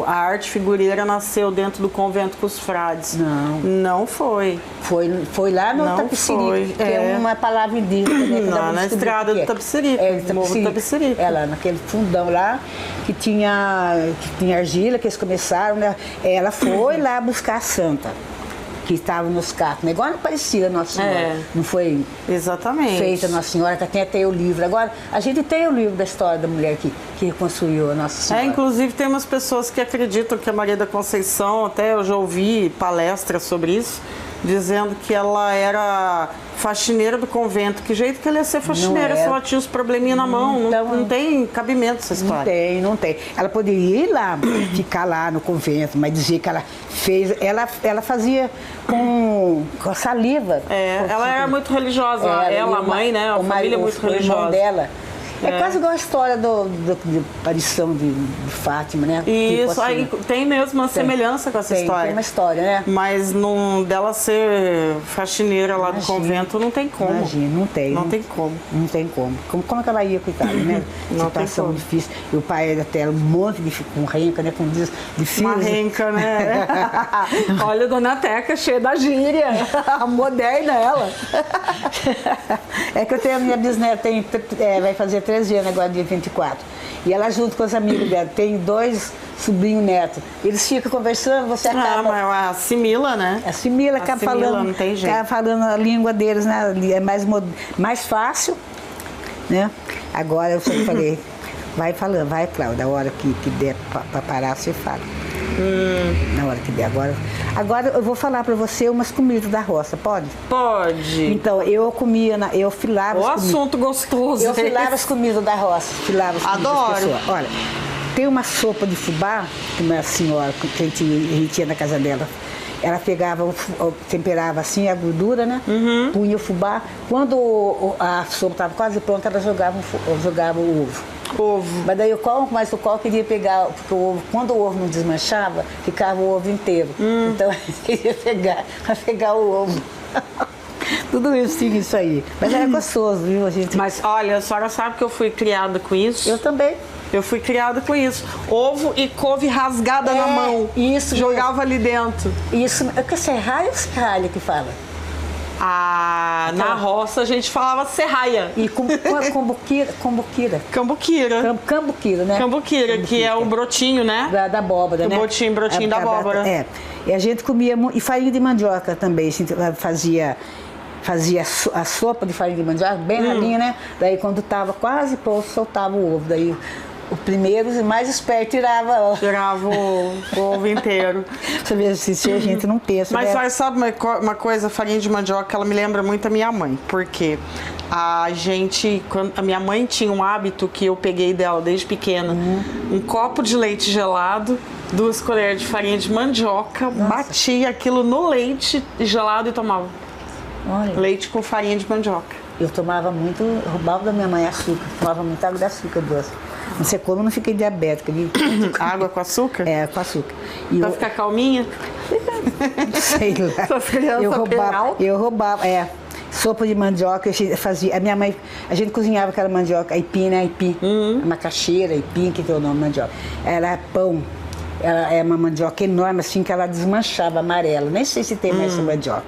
a arte figureira nasceu dentro do convento com os frades. Não foi. Foi lá no Tapicirica, que é uma palavra indígena. Né, não, na estrada do Tapicirica. Morro Tapicirica. Lá, naquele fundão lá, que tinha argila, que eles começaram, né? Ela foi lá buscar a santa. Que estava nos carros, igual não parecia Nossa Senhora, não foi feita Nossa Senhora, tem até o livro. Agora, a gente tem o livro da história da mulher que reconstruiu a Nossa Senhora. Inclusive tem umas pessoas que acreditam que a Maria da Conceição, até eu já ouvi palestras sobre isso, dizendo que ela era faxineira do convento. Que jeito que ela ia ser faxineira se ela tinha os probleminha na mão? Então, não tem cabimento essa história. Não tem. Ela poderia ir lá, ficar lá no convento, mas dizer que ela fez... Ela fazia com saliva. Ela era muito religiosa. A mãe, né? A família é muito religiosa. O irmão dela, É quase igual a história de aparição de Fátima, né? Isso, tipo assim, aí tem mesmo uma semelhança com essa história. Tem uma história, né? Mas não, dela ser faxineira lá do convento, não tem como. Imagina, não tem. Não tem como. Não tem como. Como é que ela ia, coitada, né? Não tem Situação como. difícil. E o pai era até um monte com renca, né? Como diz, de filhos. Uma renca, né? Olha, Dona Teca, cheia da gíria. Moderna ela. É que eu tenho a minha bisneta, vai fazer 13 anos agora, dia 24. E ela junto com os amigos dela, tem 2 sobrinhos netos. Eles ficam conversando, você acaba... mas assimila, né? Assimila, acaba falando, não tem jeito. acaba falando a língua deles, né? É mais fácil, né? Agora eu sempre falei, vai falando, vai, Cláudia, a hora que der para parar, você fala. Na hora que der. Agora eu vou falar para você umas comidas da roça, pode? Pode. Então, eu comia, eu filava O as comidas. assunto gostoso. Eu filava as comidas da roça, filava as comidas das Adoro. pessoas. Olha, tem uma sopa de fubá, que uma senhora, que a gente ia na casa dela, ela pegava, temperava assim a gordura, né? Punha o fubá. Quando a sopa estava quase pronta, ela jogava o ovo. Ovo. Mas daí mas o qual queria pegar, porque o ovo, quando o ovo não desmanchava, ficava o ovo inteiro. Então eu queria pegar o ovo. Tudo isso tinha isso aí. Mas era gostoso, viu, a gente? Mas olha, a senhora sabe que eu fui criada com isso? Eu também. Eu fui criada com isso. Ovo e couve rasgada na mão. Isso. Jogava ali dentro. Isso. É que é serralha ou serralha que fala? Na roça a gente falava serraia. E cambuquira. Cambuquira. Cambuquira, né? Cambuquira, que é o brotinho, né? Da abóbora, né? Brotinho da abóbora. É. E a gente comia... E farinha de mandioca também. A gente fazia a sopa de farinha de mandioca, bem ralinha, né? Daí quando tava quase pronto, soltava o ovo. Daí o primeiro e mais esperto tirava o ovo inteiro. Você vê se a gente não pensa. Mas né? sabe uma coisa, a farinha de mandioca, ela me lembra muito a minha mãe. Porque a minha mãe tinha um hábito que eu peguei dela desde pequena. Um copo de leite gelado, 2 colheres de farinha de mandioca, batia aquilo no leite gelado e tomava. Olha. Leite com farinha de mandioca. Eu tomava muito, roubava da minha mãe açúcar, tomava muita água de açúcar doce. Não sei como eu não fiquei diabética. Água com açúcar? É, com açúcar. Pra ficar calminha? Sei lá. Essas crianças eu roubava, sopa de mandioca, a minha mãe, a gente cozinhava aquela mandioca, aipim, né? Aipim, macaxeira, aipim, que tem o nome de mandioca. Era pão, ela é uma mandioca enorme, assim, que ela desmanchava, amarela. Nem sei se tem mais essa mandioca.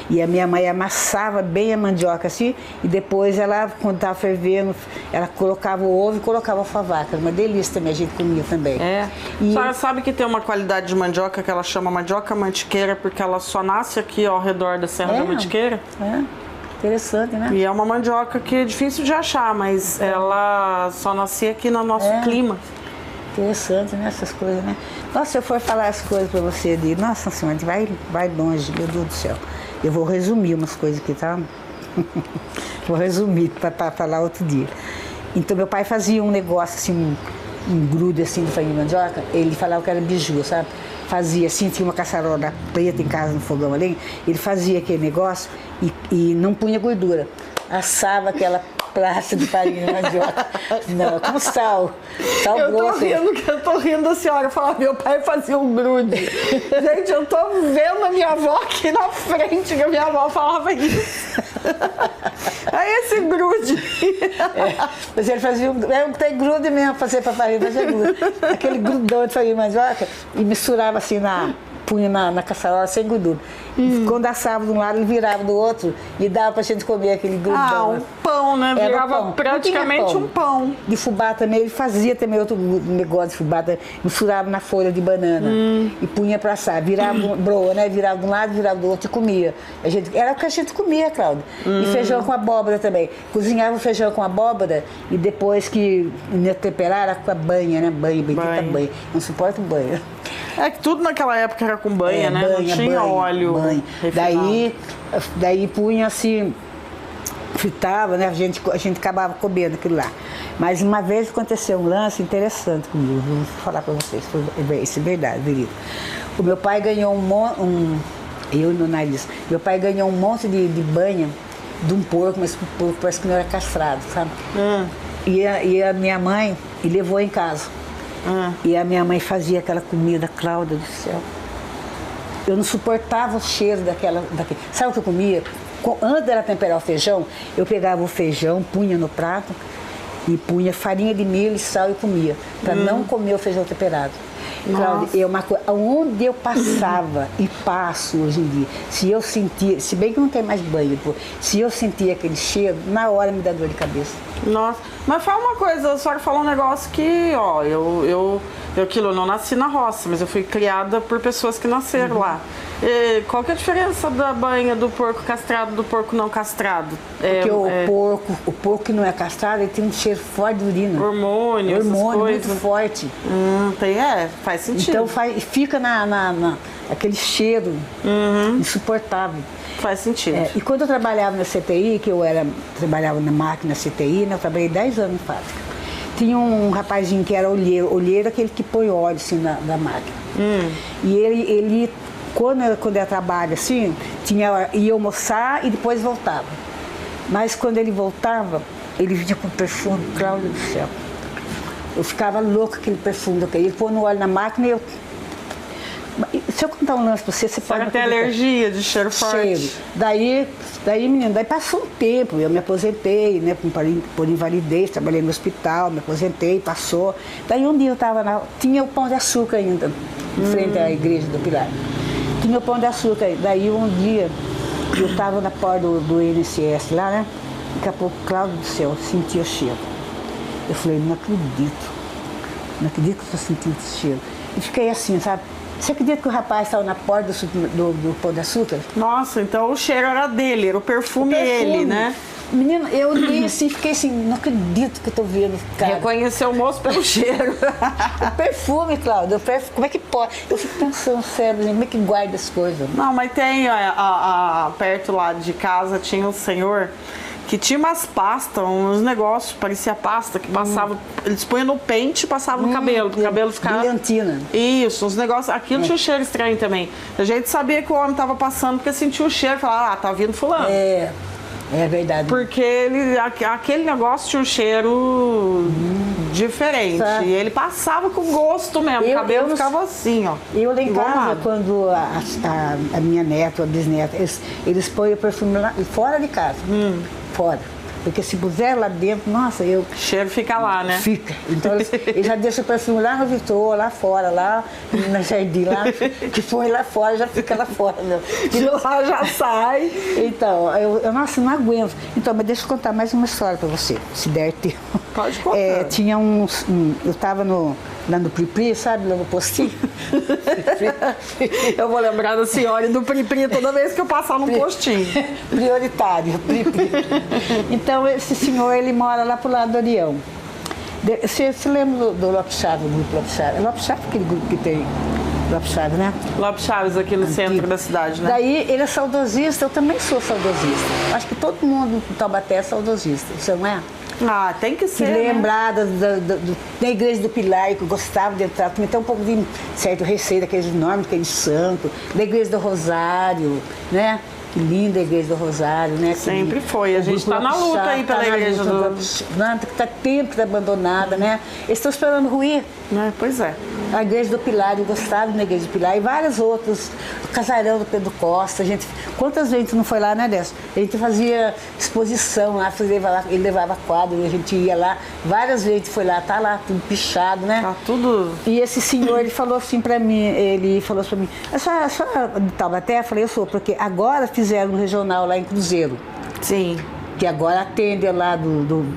E a minha mãe amassava bem a mandioca assim, e depois ela, quando estava fervendo, ela colocava o ovo e colocava a favaca. Era uma delícia também, a gente comia também. A senhora sabe que tem uma qualidade de mandioca que ela chama mandioca mantiqueira, porque ela só nasce aqui ao redor da Serra da Mantiqueira? Interessante, né? E é uma mandioca que é difícil de achar, mas ela só nascia aqui no nosso clima. Interessante, né? Essas coisas, né? Nossa, se eu for falar as coisas pra você, nossa senhora, vai longe, meu Deus do céu. Eu vou resumir umas coisas aqui, tá? Vou resumir para falar outro dia. Então, meu pai fazia um negócio assim, um grude assim de farinha de mandioca. Ele falava que era biju, sabe? Fazia assim, tinha uma caçarola preta em casa no fogão ali. Ele fazia aquele negócio e não punha gordura. Assava aquela praça de farinha de mandioca. Não, com sal grosso. Eu tô rindo da senhora falar, meu pai fazia um grude. Gente, eu tô vendo a minha avó aqui na frente, que a minha avó falava isso. Aí esse grude. Mas ele fazia tem grude mesmo, fazer pra farinha, fazia grude. Aquele grudão de farinha de mandioca e misturava assim punha na caçarola sem gordura. E quando assava de um lado, ele virava do outro e dava pra gente comer aquele grudão. Um pão, né? Virava praticamente um pão. De fubá também, ele fazia também outro negócio de fubá, misturava na folha de banana e punha pra assar. Virava broa, né? Virava de um lado, virava do outro e comia. Era o que a gente comia, Cláudia. E feijão com abóbora também. Cozinhava o feijão com abóbora e depois que temperava com a banha, né? Bendita banha. Não suporta banha. É que tudo naquela época era com banha, né? Não tinha óleo. Banha. Daí punha assim, fritava, né? A gente acabava comendo aquilo lá. Mas uma vez aconteceu um lance interessante comigo, vou falar para vocês, isso é verdade, verídico. O meu pai ganhou eu e meu nariz, meu pai ganhou um monte de banha de um porco, mas o porco parece que não era castrado, sabe? E a minha mãe levou em casa. E a minha mãe fazia aquela comida, Cláudia do céu. Eu não suportava o cheiro daquele. Sabe o que eu comia? Antes dela temperar o feijão, eu pegava o feijão, punha no prato e punha farinha de milho e sal e comia, para não comer o feijão temperado. Cláudia, onde eu passava e passo hoje em dia, se eu sentia, se bem que não tem mais banho, se eu sentia aquele cheiro, na hora me dá dor de cabeça. Nossa, mas fala uma coisa, a senhora falou um negócio que, ó, eu não nasci na roça, mas eu fui criada por pessoas que nasceram lá. E qual que é a diferença da banha do porco castrado do porco não castrado? Porque o porco que não é castrado, ele tem um cheiro forte de urina. Hormônio, essas coisas. Muito forte. Faz sentido. Então fica aquele cheiro insuportável. Faz sentido. E quando eu trabalhava na CTI, que trabalhava na máquina CTI, né, eu trabalhei 10 anos em fábrica. Tinha um rapazinho que era olheiro. Olheiro é aquele que põe óleo assim na máquina. E ele quando eu trabalho assim, ia almoçar e depois voltava. Mas quando ele voltava, ele vinha com perfume, Cláudia do céu. Eu ficava louca com aquele perfume. Ele pôs no óleo na máquina e eu... Se eu contar um lance pra você pode... Você tem alergia de cheiro forte? Daí, menino, passou um tempo, eu me aposentei, né, por invalidez, trabalhei no hospital, me aposentei, passou. Daí um dia eu tava tinha o Pão de Açúcar ainda, em frente à igreja do Pilar. Tinha o Pão de Açúcar, daí um dia eu tava na porta do INSS lá, né, daqui a pouco, Cláudio do céu, eu senti o cheiro. Eu falei, não acredito que eu tô sentindo esse cheiro. E fiquei assim, sabe? Você acredita que o rapaz estava na porta do Pão de Açúcar? Nossa, então o cheiro era dele, era o perfume dele, né? Menina, eu li assim, fiquei assim, não acredito que eu tô vendo, cara. Reconheceu o moço pelo cheiro. O perfume, Cláudia, como é que pode? Eu fico pensando, sério, como é que guarda as coisas? Não, mas tem, perto lá de casa tinha um senhor que tinha umas pastas, uns negócios, parecia pasta, que passava, eles punham no pente e passavam no cabelo, pro cabelo ficar... Brilhantina. Isso, uns negócios, aquilo tinha um cheiro estranho também. A gente sabia que o homem tava passando porque sentia o cheiro, falava, tá vindo fulano. É verdade. Porque aquele negócio tinha um cheiro diferente. E ele passava com gosto mesmo, o cabelo ficava assim, ó. Eu lá em casa, quando a minha neta, a bisneta, eles põem o perfume lá, fora de casa. Fora. Porque se puser lá dentro, nossa, o cheiro fica lá, né? Fica. Então ele já deixa o perfume lá no Vitor, lá fora, lá no jardim, lá, que foi lá fora, já fica lá fora, meu. De lá já sai. Então, nossa, não aguento. Então, mas deixa eu contar mais uma história pra você, se der tempo. Pode contar. Tinha eu tava lá no Pri-Pri, sabe, lá no postinho. Eu vou lembrar da senhora e do Pri-Pri toda vez que eu passar num postinho. Prioritário, Pri-Pri. Então, esse senhor, ele mora lá pro lado do Orião. Você lembra do Lopes Chaves, do grupo Lopes Chaves? É Lopes Chaves, aquele grupo que tem Lopes Chaves, né? Lopes Chaves, aqui no centro da cidade, né? Daí, ele é saudosista, eu também sou saudosista. Acho que todo mundo do Taubaté é saudosista, você não é? Ah, tem que ser, lembrar da igreja do Pilar, que eu gostava de entrar, também tem um pouco de certo receio daqueles nomes, daqueles santos, da igreja do Rosário, né? Que linda a igreja do Rosário, né? Sempre foi, a gente está na luta aí pela igreja do... Está tempo que está abandonada, né? Eles estão esperando ruir. Pois é. A igreja do Pilar, eu gostava da igreja do Pilar e várias outras. O casarão do Pedro Costa, quantas vezes a gente não foi lá, né, Décio? A gente fazia exposição lá, ele levava quadro, a gente ia lá, várias vezes a gente foi lá, tá lá, tudo pichado, né? Tá tudo... E esse senhor, ele falou assim pra mim, a senhora de Taubaté? Eu falei, eu sou, porque agora fizeram um regional lá em Cruzeiro. Sim. Que agora atende lá do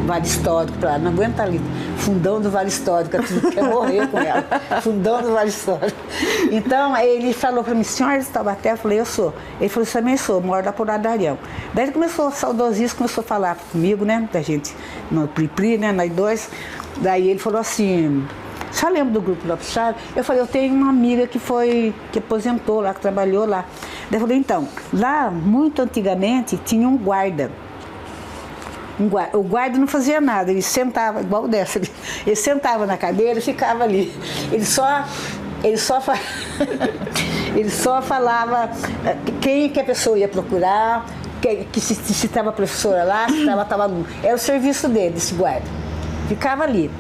Vale Histórico, não aguenta ali. Fundão do Vale Histórico, tu quer morrer com ela. Fundão do Vale Histórico. Então, ele falou para mim, senhora de Taubaté? Eu falei, eu sou. Ele falou, também sou, moro lá por lá do Arião. Daí ele começou, saudosista, começou a falar comigo, né, da gente, no Pri-Pri, né, nós dois. Daí ele falou assim, só lembra do grupo Lopes Chaves? Eu falei, eu tenho uma amiga que aposentou lá, que trabalhou lá. Daí eu falei, então, lá, muito antigamente, tinha um guarda. O guarda não fazia nada, ele sentava, igual dessa, ele sentava na cadeira e ficava ali. Ele só falava quem que a pessoa ia procurar, que se estava professora lá, se estava aluno. Era o serviço dele, esse guarda. Ficava ali.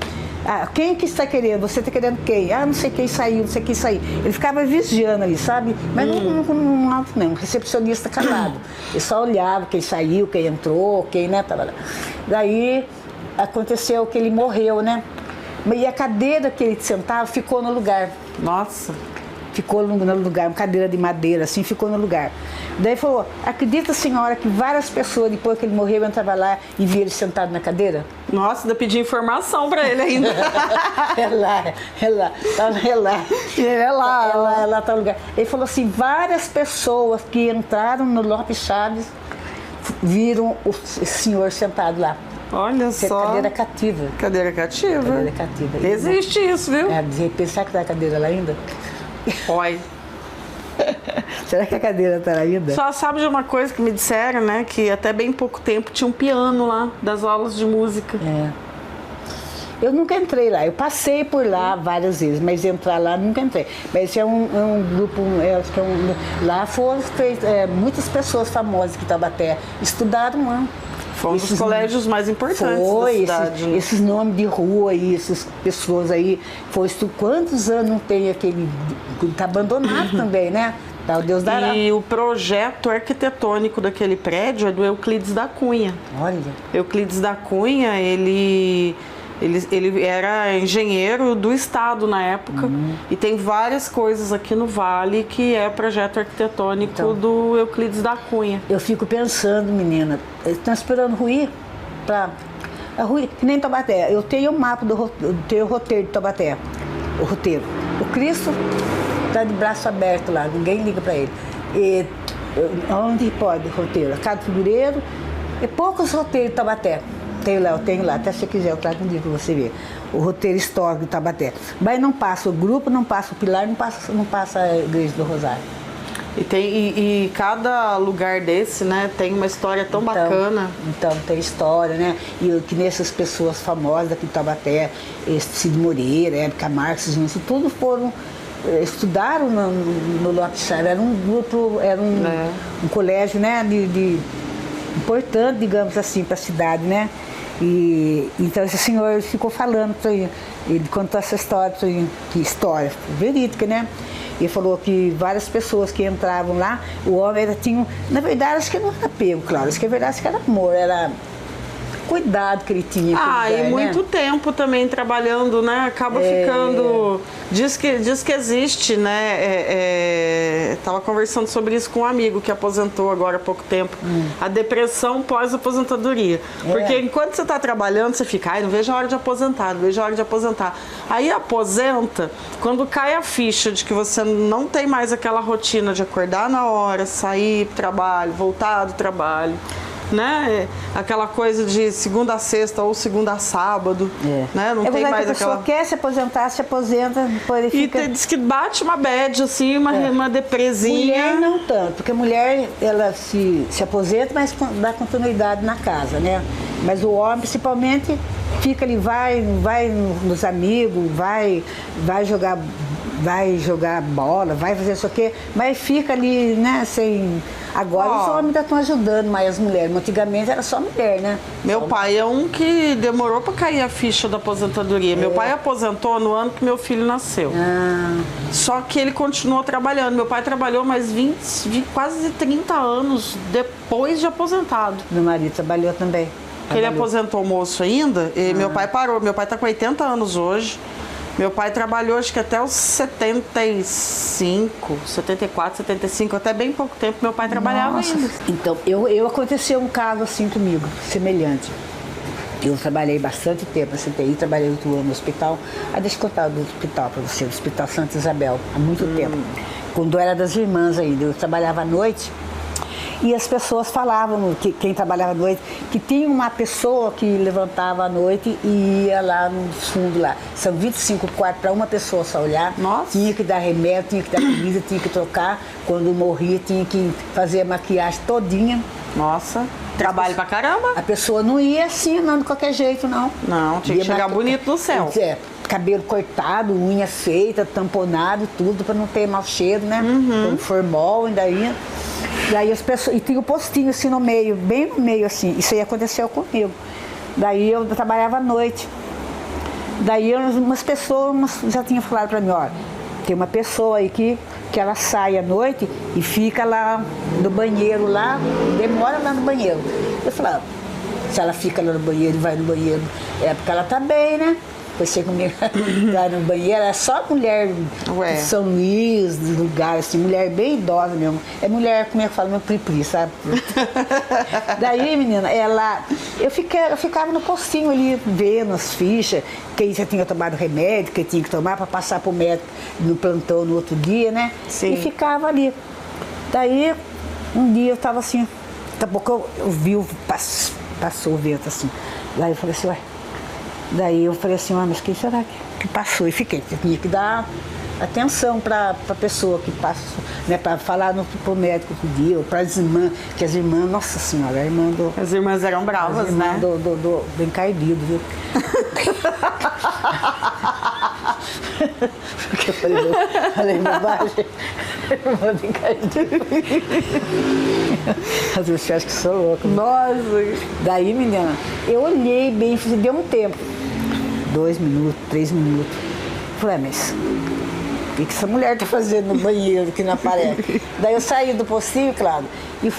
Ah, quem que está querendo? Você está querendo quem? Ah, não sei quem saiu, não sei quem saiu. Ele ficava vigiando ali, sabe? Mas não alto não, recepcionista calado. Ele só olhava quem saiu, quem entrou, quem, né? Tava lá. Daí aconteceu que ele morreu, né? E a cadeira que ele sentava ficou no lugar. Nossa. Ficou no lugar, uma cadeira de madeira, assim, ficou no lugar. Daí falou, acredita, senhora, que várias pessoas, depois que ele morreu, entravam lá e via ele sentado na cadeira? Nossa, ainda pedi informação pra ele ainda. É lá. Tá no lugar. Ele falou assim, várias pessoas que entraram no Lopes Chaves viram o senhor sentado lá. Olha só. Cadeira cativa. Cadeira cativa. Cadeira cativa. Existe isso, viu? É, de repente, será que tá a cadeira lá ainda? Oi. Será que a cadeira tá lá ainda? Só sabe de uma coisa que me disseram, né? Que até bem pouco tempo tinha um piano lá, das aulas de música. É. Eu nunca entrei lá, eu passei por lá várias vezes, mas entrar lá nunca entrei. Mas é um grupo, acho que lá foram muitas pessoas famosas que Taubaté estudaram lá. Foi um dos colégios mais importantes da cidade. Né? Esses nomes de rua aí, essas pessoas aí. Quantos anos não tem aquele... Está abandonado também, né? Tá, o Deus dará. E o projeto arquitetônico daquele prédio é do Euclides da Cunha. Olha. Euclides da Cunha, ele era engenheiro do estado na época e tem várias coisas aqui no Vale que é projeto arquitetônico do Euclides da Cunha. Eu fico pensando, menina, estão esperando ruir para ruir, que nem Taubaté. Eu tenho o mapa tenho o roteiro de Taubaté, o roteiro. O Cristo está de braço aberto lá, ninguém liga para ele. E, onde pode roteiro? A Casa do Figueiredo e poucos roteiros de Taubaté. Eu tenho lá, até se você quiser eu trago um dia para você ver. O roteiro histórico de Taubaté. Mas não passa o grupo, não passa o Pilar, não passa a Igreja do Rosário. E cada lugar desse, né, tem uma história tão bacana. Então, tem história, né? E que nessas pessoas famosas daqui de Taubaté, Cid Moreira, Ébica Marques, isso tudo foram... estudaram no Lopes Chaves. Era um grupo, era um colégio, né, importante, digamos assim, para a cidade, né? E então esse senhor ficou falando para ele contou essa história para ele, que história verídica, né? Ele falou que várias pessoas que entravam lá, o homem tinha, na verdade, acho que não era apego, claro, acho que a verdade acho que era amor, era cuidado que ele tinha. Ah, e muito tempo também trabalhando, né? Acaba ficando... Diz que existe, né? Tava conversando sobre isso com um amigo que aposentou agora há pouco tempo. A depressão pós-aposentadoria. Porque enquanto você está trabalhando, você fica, ai, não vejo a hora de aposentar, não vejo a hora de aposentar. Aí aposenta, quando cai a ficha de que você não tem mais aquela rotina de acordar na hora, sair pro trabalho, voltar do trabalho, né? Aquela coisa de segunda a sexta ou segunda a sábado, né? Não tem mais a pessoa quer se aposentar, se aposenta, depois ele fica... E diz que bate uma bad, assim, uma depresinha. Mulher não tanto, porque a mulher, ela se aposenta, mas dá continuidade na casa, né? Mas o homem, principalmente, fica ali, vai nos amigos, vai jogar bola, vai fazer isso aqui, mas fica ali, né, sem... Agora os homens ainda estão ajudando mais as mulheres, mas antigamente era só mulher, né? Meu pai é um que demorou para cair a ficha da aposentadoria. Meu pai aposentou no ano que meu filho nasceu. Só que ele continuou trabalhando. Meu pai trabalhou mais quase 30 anos depois de aposentado. Meu marido trabalhou também. Ele aposentou moço ainda e meu pai parou. Meu pai está com 80 anos hoje. Meu pai trabalhou acho que até os 75, 74, 75, até bem pouco tempo meu pai trabalhava ainda. Então, aconteceu um caso assim comigo, semelhante. Eu trabalhei bastante tempo na CTI, trabalhei 8 anos no hospital. Deixa eu contar do hospital para você, do Hospital Santa Isabel, há muito tempo. Quando eu era das irmãs ainda, eu trabalhava à noite. E as pessoas falavam, quem trabalhava à noite, que tinha uma pessoa que levantava à noite e ia lá no fundo lá. São 25 quartos para uma pessoa só olhar. Nossa. Tinha que dar remédio, tinha que dar comida, tinha que trocar. Quando morria, tinha que fazer a maquiagem todinha. Nossa, trabalho pra caramba. A pessoa não ia assim, não, de qualquer jeito, não. Não, tinha que chegar bonito no céu. Cabelo cortado, unha feita, tamponado, tudo, para não ter mau cheiro, né? Com formol ainda ia. Daí as pessoas, e tinha um postinho assim no meio, bem no meio assim. Isso aí aconteceu comigo. Daí eu trabalhava à noite. Daí umas pessoas já tinham falado para mim, ó, tem uma pessoa aí que ela sai à noite e fica lá no banheiro lá, demora lá no banheiro. Eu falava, se ela fica lá no banheiro e vai no banheiro, é porque ela tá bem, né? Depois chega lá no banheiro, é só mulher de São Luís, de lugar assim, mulher bem idosa mesmo. É mulher, como é que fala, meu pri-pri, sabe? Daí, menina, eu ficava no postinho ali, vendo as fichas, quem já tinha tomado remédio, quem tinha que tomar para passar pro médico no plantão no outro dia, né? Sim. E ficava ali. Daí, um dia eu tava assim, daqui a pouco eu vi, passou o vento assim. Daí eu falei assim, ué. Daí eu falei assim, mas quem será que passou? E fiquei, eu tinha que dar atenção para a pessoa que passou, né, para falar pro médico que dia, ou para as irmãs, que as irmãs, nossa senhora, a irmã do... As irmãs eram bravas, né? Do encardido, viu? Porque eu falei bobagem, irmã do encardido. As pessoas acham que sou louca. Nossa! Daí, menina, eu olhei bem, deu um tempo. 2 minutos, 3 minutos. Falei, mas o que essa mulher tá fazendo no banheiro que não aparece? Daí eu saí do postinho, claro, e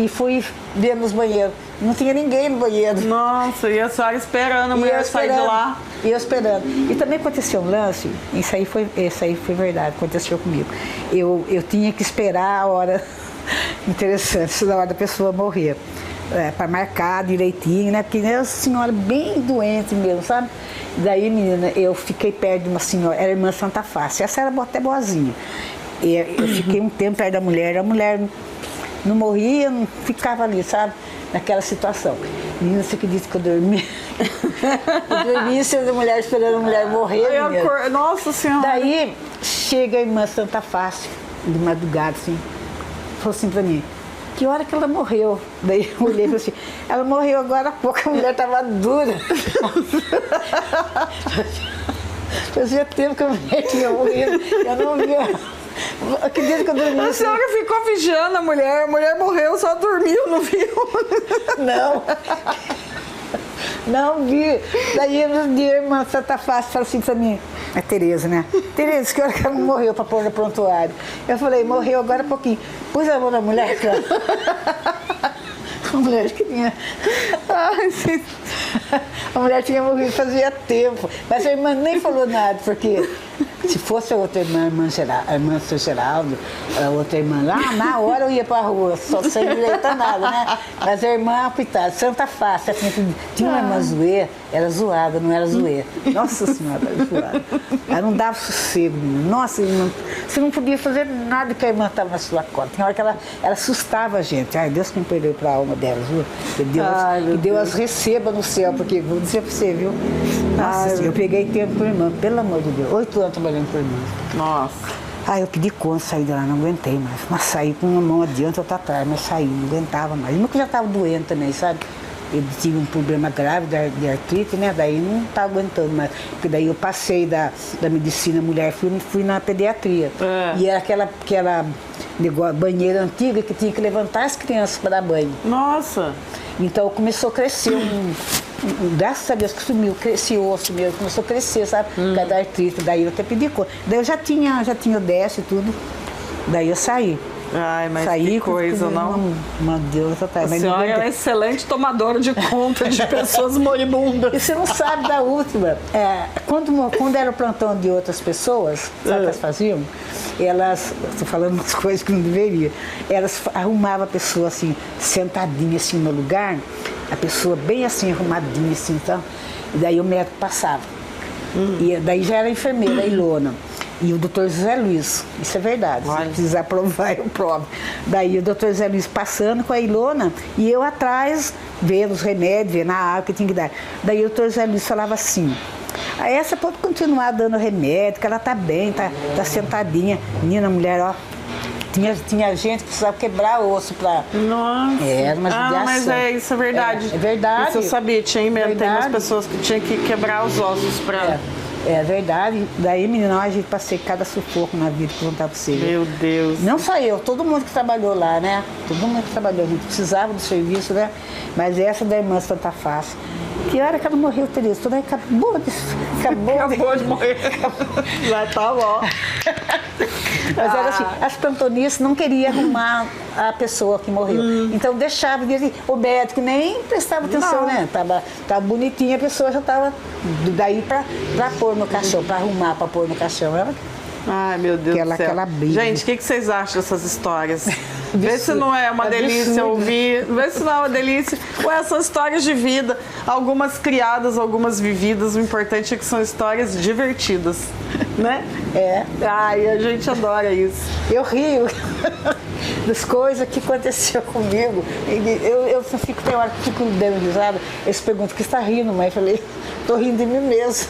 fui dentro dos banheiros. Não tinha ninguém no banheiro. Nossa, e a senhora esperando a mulher sair de lá. E eu esperando. E também aconteceu um lance, isso aí foi verdade, aconteceu comigo. Eu tinha que esperar a hora, interessante, a hora da pessoa morrer. Para marcar direitinho, né? Porque era uma senhora bem doente mesmo, sabe? Daí, menina, eu fiquei perto de uma senhora, era a irmã Santa Face, essa era até boazinha. E eu fiquei um tempo perto da mulher, a mulher não morria, não ficava ali, sabe? Naquela situação. Menina, você acredita que eu dormi? Eu dormi sendo a mulher esperando a mulher morrer. Nossa Senhora! Daí chega a irmã Santa Face, de madrugada, assim, falou assim pra mim, que hora que ela morreu? Daí eu olhei e falei assim, ela morreu agora há pouco, a mulher estava dura. Fazia tempo que a mulher tinha morrido, eu não via. Que dia que eu dormi? A senhora ficou vigiando a mulher morreu, só dormiu, não viu? Não vi. Daí no dia a irmã Santa Face falou assim pra mim, é Tereza, né? Tereza, que hora que ela morreu pra pôr no prontuário? Eu falei, morreu agora há pouquinho. Pus a mão na mulher, cara. A mulher que tinha. Ai, sim. A mulher tinha morrido fazia tempo. Mas a irmã nem falou nada, porque se fosse a outra irmã, a irmã seu Geraldo, a outra irmã lá, na hora eu ia pra rua, só sem direito a nada, né? Mas a irmã, coitada, Santa Face, assim, tinha uma irmã zoeira, era zoada, não era zoeira. Nossa Senhora, era zoada. Ela não dava sossego. Nossa, irmã, você não podia fazer nada que a irmã estava na sua conta. Tem hora que ela assustava a gente. Ai, Deus que me perdeu para a alma delas, viu? Que Deus as receba no céu, porque vou dizer para você, viu? Nossa, eu peguei tempo com a irmã, pelo amor de Deus. 8 anos trabalhando com a irmã. Nossa. Eu pedi conta, saí de lá, não aguentei mais. Mas saí com uma mão adiante, outra atrás, mas saí, não aguentava mais. Irmã que já estava doente também, sabe? Eu tive um problema grave de artrite, né? Daí não estava aguentando mais. Porque daí eu passei da medicina mulher, fui na pediatria. E era aquela banheira antiga que tinha que levantar as crianças para dar banho. Nossa! Então começou a crescer graças a Deus que sumiu, esse osso mesmo, começou a crescer, sabe? Por causa da artrite. Daí eu até pedi conta. Daí eu já tinha o DS e tudo. Daí eu saí. Ai, mas saí que coisa, não? Uma Deus, a senhora é uma excelente tomadora de conta de pessoas moribundas. E você não sabe da última. Quando era o plantão de outras pessoas, sabe o que elas faziam? Estou falando umas coisas que não deveria, elas arrumavam a pessoa assim, sentadinha assim no lugar, a pessoa bem assim, arrumadinha assim, então, e daí o médico passava. E daí já era a enfermeira, a Ilona. E o doutor José Luiz, isso é verdade, se precisar provar, eu provo. Daí o doutor José Luiz passando com a Ilona e eu atrás, vendo os remédios, vendo a água que tinha que dar. Daí o doutor José Luiz falava assim, essa pode continuar dando remédio, que ela tá bem, tá sentadinha. Menina, mulher, ó, tinha gente que precisava quebrar osso pra... Nossa! Era uma judiação. Mas isso é verdade. É verdade. Isso eu sabia, tinha mesmo. Tem umas pessoas que tinham que quebrar os ossos pra... É verdade. Daí, menina, a gente passei cada sufoco na vida, que contar pra você. Meu Deus. Não só eu, todo mundo que trabalhou lá, né? Todo mundo que trabalhou, a gente precisava do serviço, né? Mas essa da irmã Santa Face, que hora que ela morreu, Tereza? Toda acabou de morrer. Já tá bom. Mas era assim, as plantonistas não queriam arrumar a pessoa que morreu. Então deixava, o médico nem prestava atenção, Não. né? Tava bonitinha, a pessoa já tava daí pra pôr no caixão, pra arrumar, pra pôr no caixão. Era Ai, meu Deus do céu. aquela briga. Gente, o que vocês acham dessas histórias? Vê se não é uma delícia ouvir, vê se não é uma delícia. Ué, são histórias de vida, algumas criadas, algumas vividas. O importante é que são histórias divertidas, né? É. Ai, a gente adora isso. Eu rio das coisas que aconteceu comigo. Eu fico, tem hora que fico dando risada. Eles perguntam, o que está rindo, mãe? Eu falei, tô rindo de mim mesmo.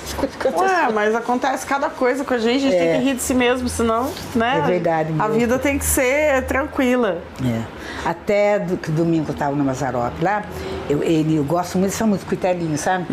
Ué, mas acontece cada coisa com a gente tem que rir de si mesmo, senão, né? É verdade A mesmo. vida tem que ser tranquila. É. Até domingo eu estava no Mazarope lá, eu gosto muito dessa música, Cuitelinho, sabe?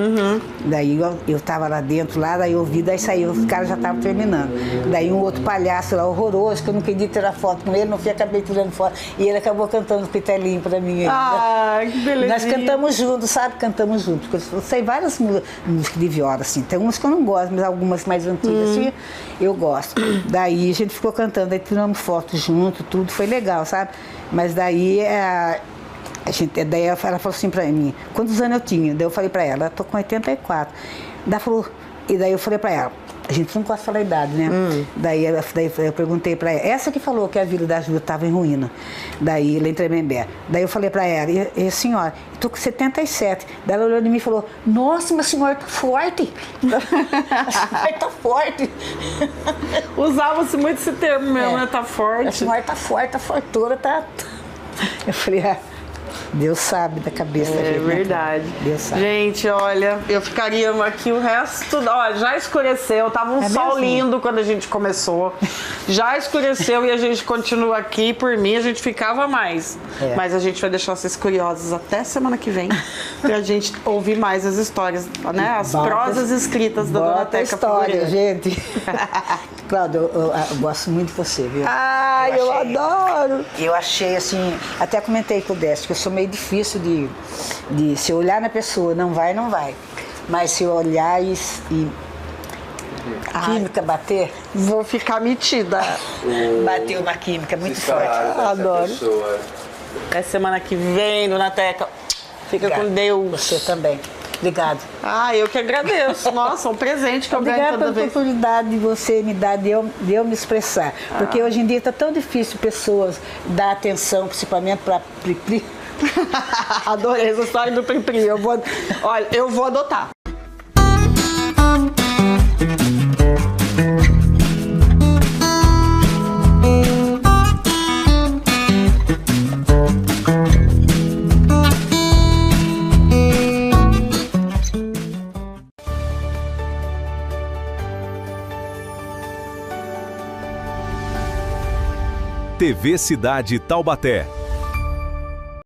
Daí eu tava lá dentro, daí eu ouvi, daí saiu, os caras já estavam terminando. Daí um outro palhaço lá, horroroso, que eu não queria tirar foto com ele, não fui, acabei tirando foto. E ele acabou cantando Cuitelinho pra mim ainda. Ai, que belezinha. Nós cantamos juntos, sabe? Cantamos juntos. Porque eu sei várias músicas de viola, assim. Tem umas que eu não gosto, mas algumas mais antigas, assim, eu gosto. Daí a gente ficou cantando, aí tiramos foto junto, tudo, foi legal, sabe? Mas daí daí ela falou assim pra mim, quantos anos eu tinha? Daí eu falei pra ela, eu tô com 84. E daí eu falei pra ela, a gente não gosta de falar a idade, né? Daí eu perguntei pra ela, essa que falou que a Vila da Ajuda estava em ruína, daí lá em Tremembé. Daí eu falei pra ela, e a senhora, eu tô com 77. Daí ela olhou de mim e falou, nossa, mas a senhora tá forte. A senhora tá forte. Usava-se muito esse termo mesmo, né? Tá forte. A senhora tá forte, tá fortuna, tá... Eu falei, Deus sabe da cabeça da gente. É verdade. Deus sabe. Gente, olha, eu ficaria aqui o resto... Ó, já escureceu, tava um sol mesmo? lindo quando a gente começou. Já escureceu e a gente continua aqui. Por mim, a gente ficava mais. Mas a gente vai deixar vocês curiosos até semana que vem pra gente ouvir mais as histórias, né? As prosas escritas da Dona Teca história, Figueiredo. gente. Cláudio, eu gosto muito de você, viu? Ai, eu adoro! Eu achei assim, até comentei com o Décio, que eu sou meio difícil de se eu olhar na pessoa, não vai, não vai. Mas se eu olhar e a química bater, Vou ficar metida. bateu uma química muito Esperar forte. dessa Adoro. pessoa. É semana que vem, Dona Teca. Fica Obrigada. com Deus. Você também. Obrigado. Ah, eu que agradeço. Nossa, um presente que eu ganho Obrigada toda pela vez. oportunidade de você me dar, de eu me expressar. Porque hoje em dia está tão difícil pessoas dar atenção, principalmente para Pri-Pri. Adorei essa história do Pri-Pri. Olha, eu vou adotar. TV Cidade Taubaté.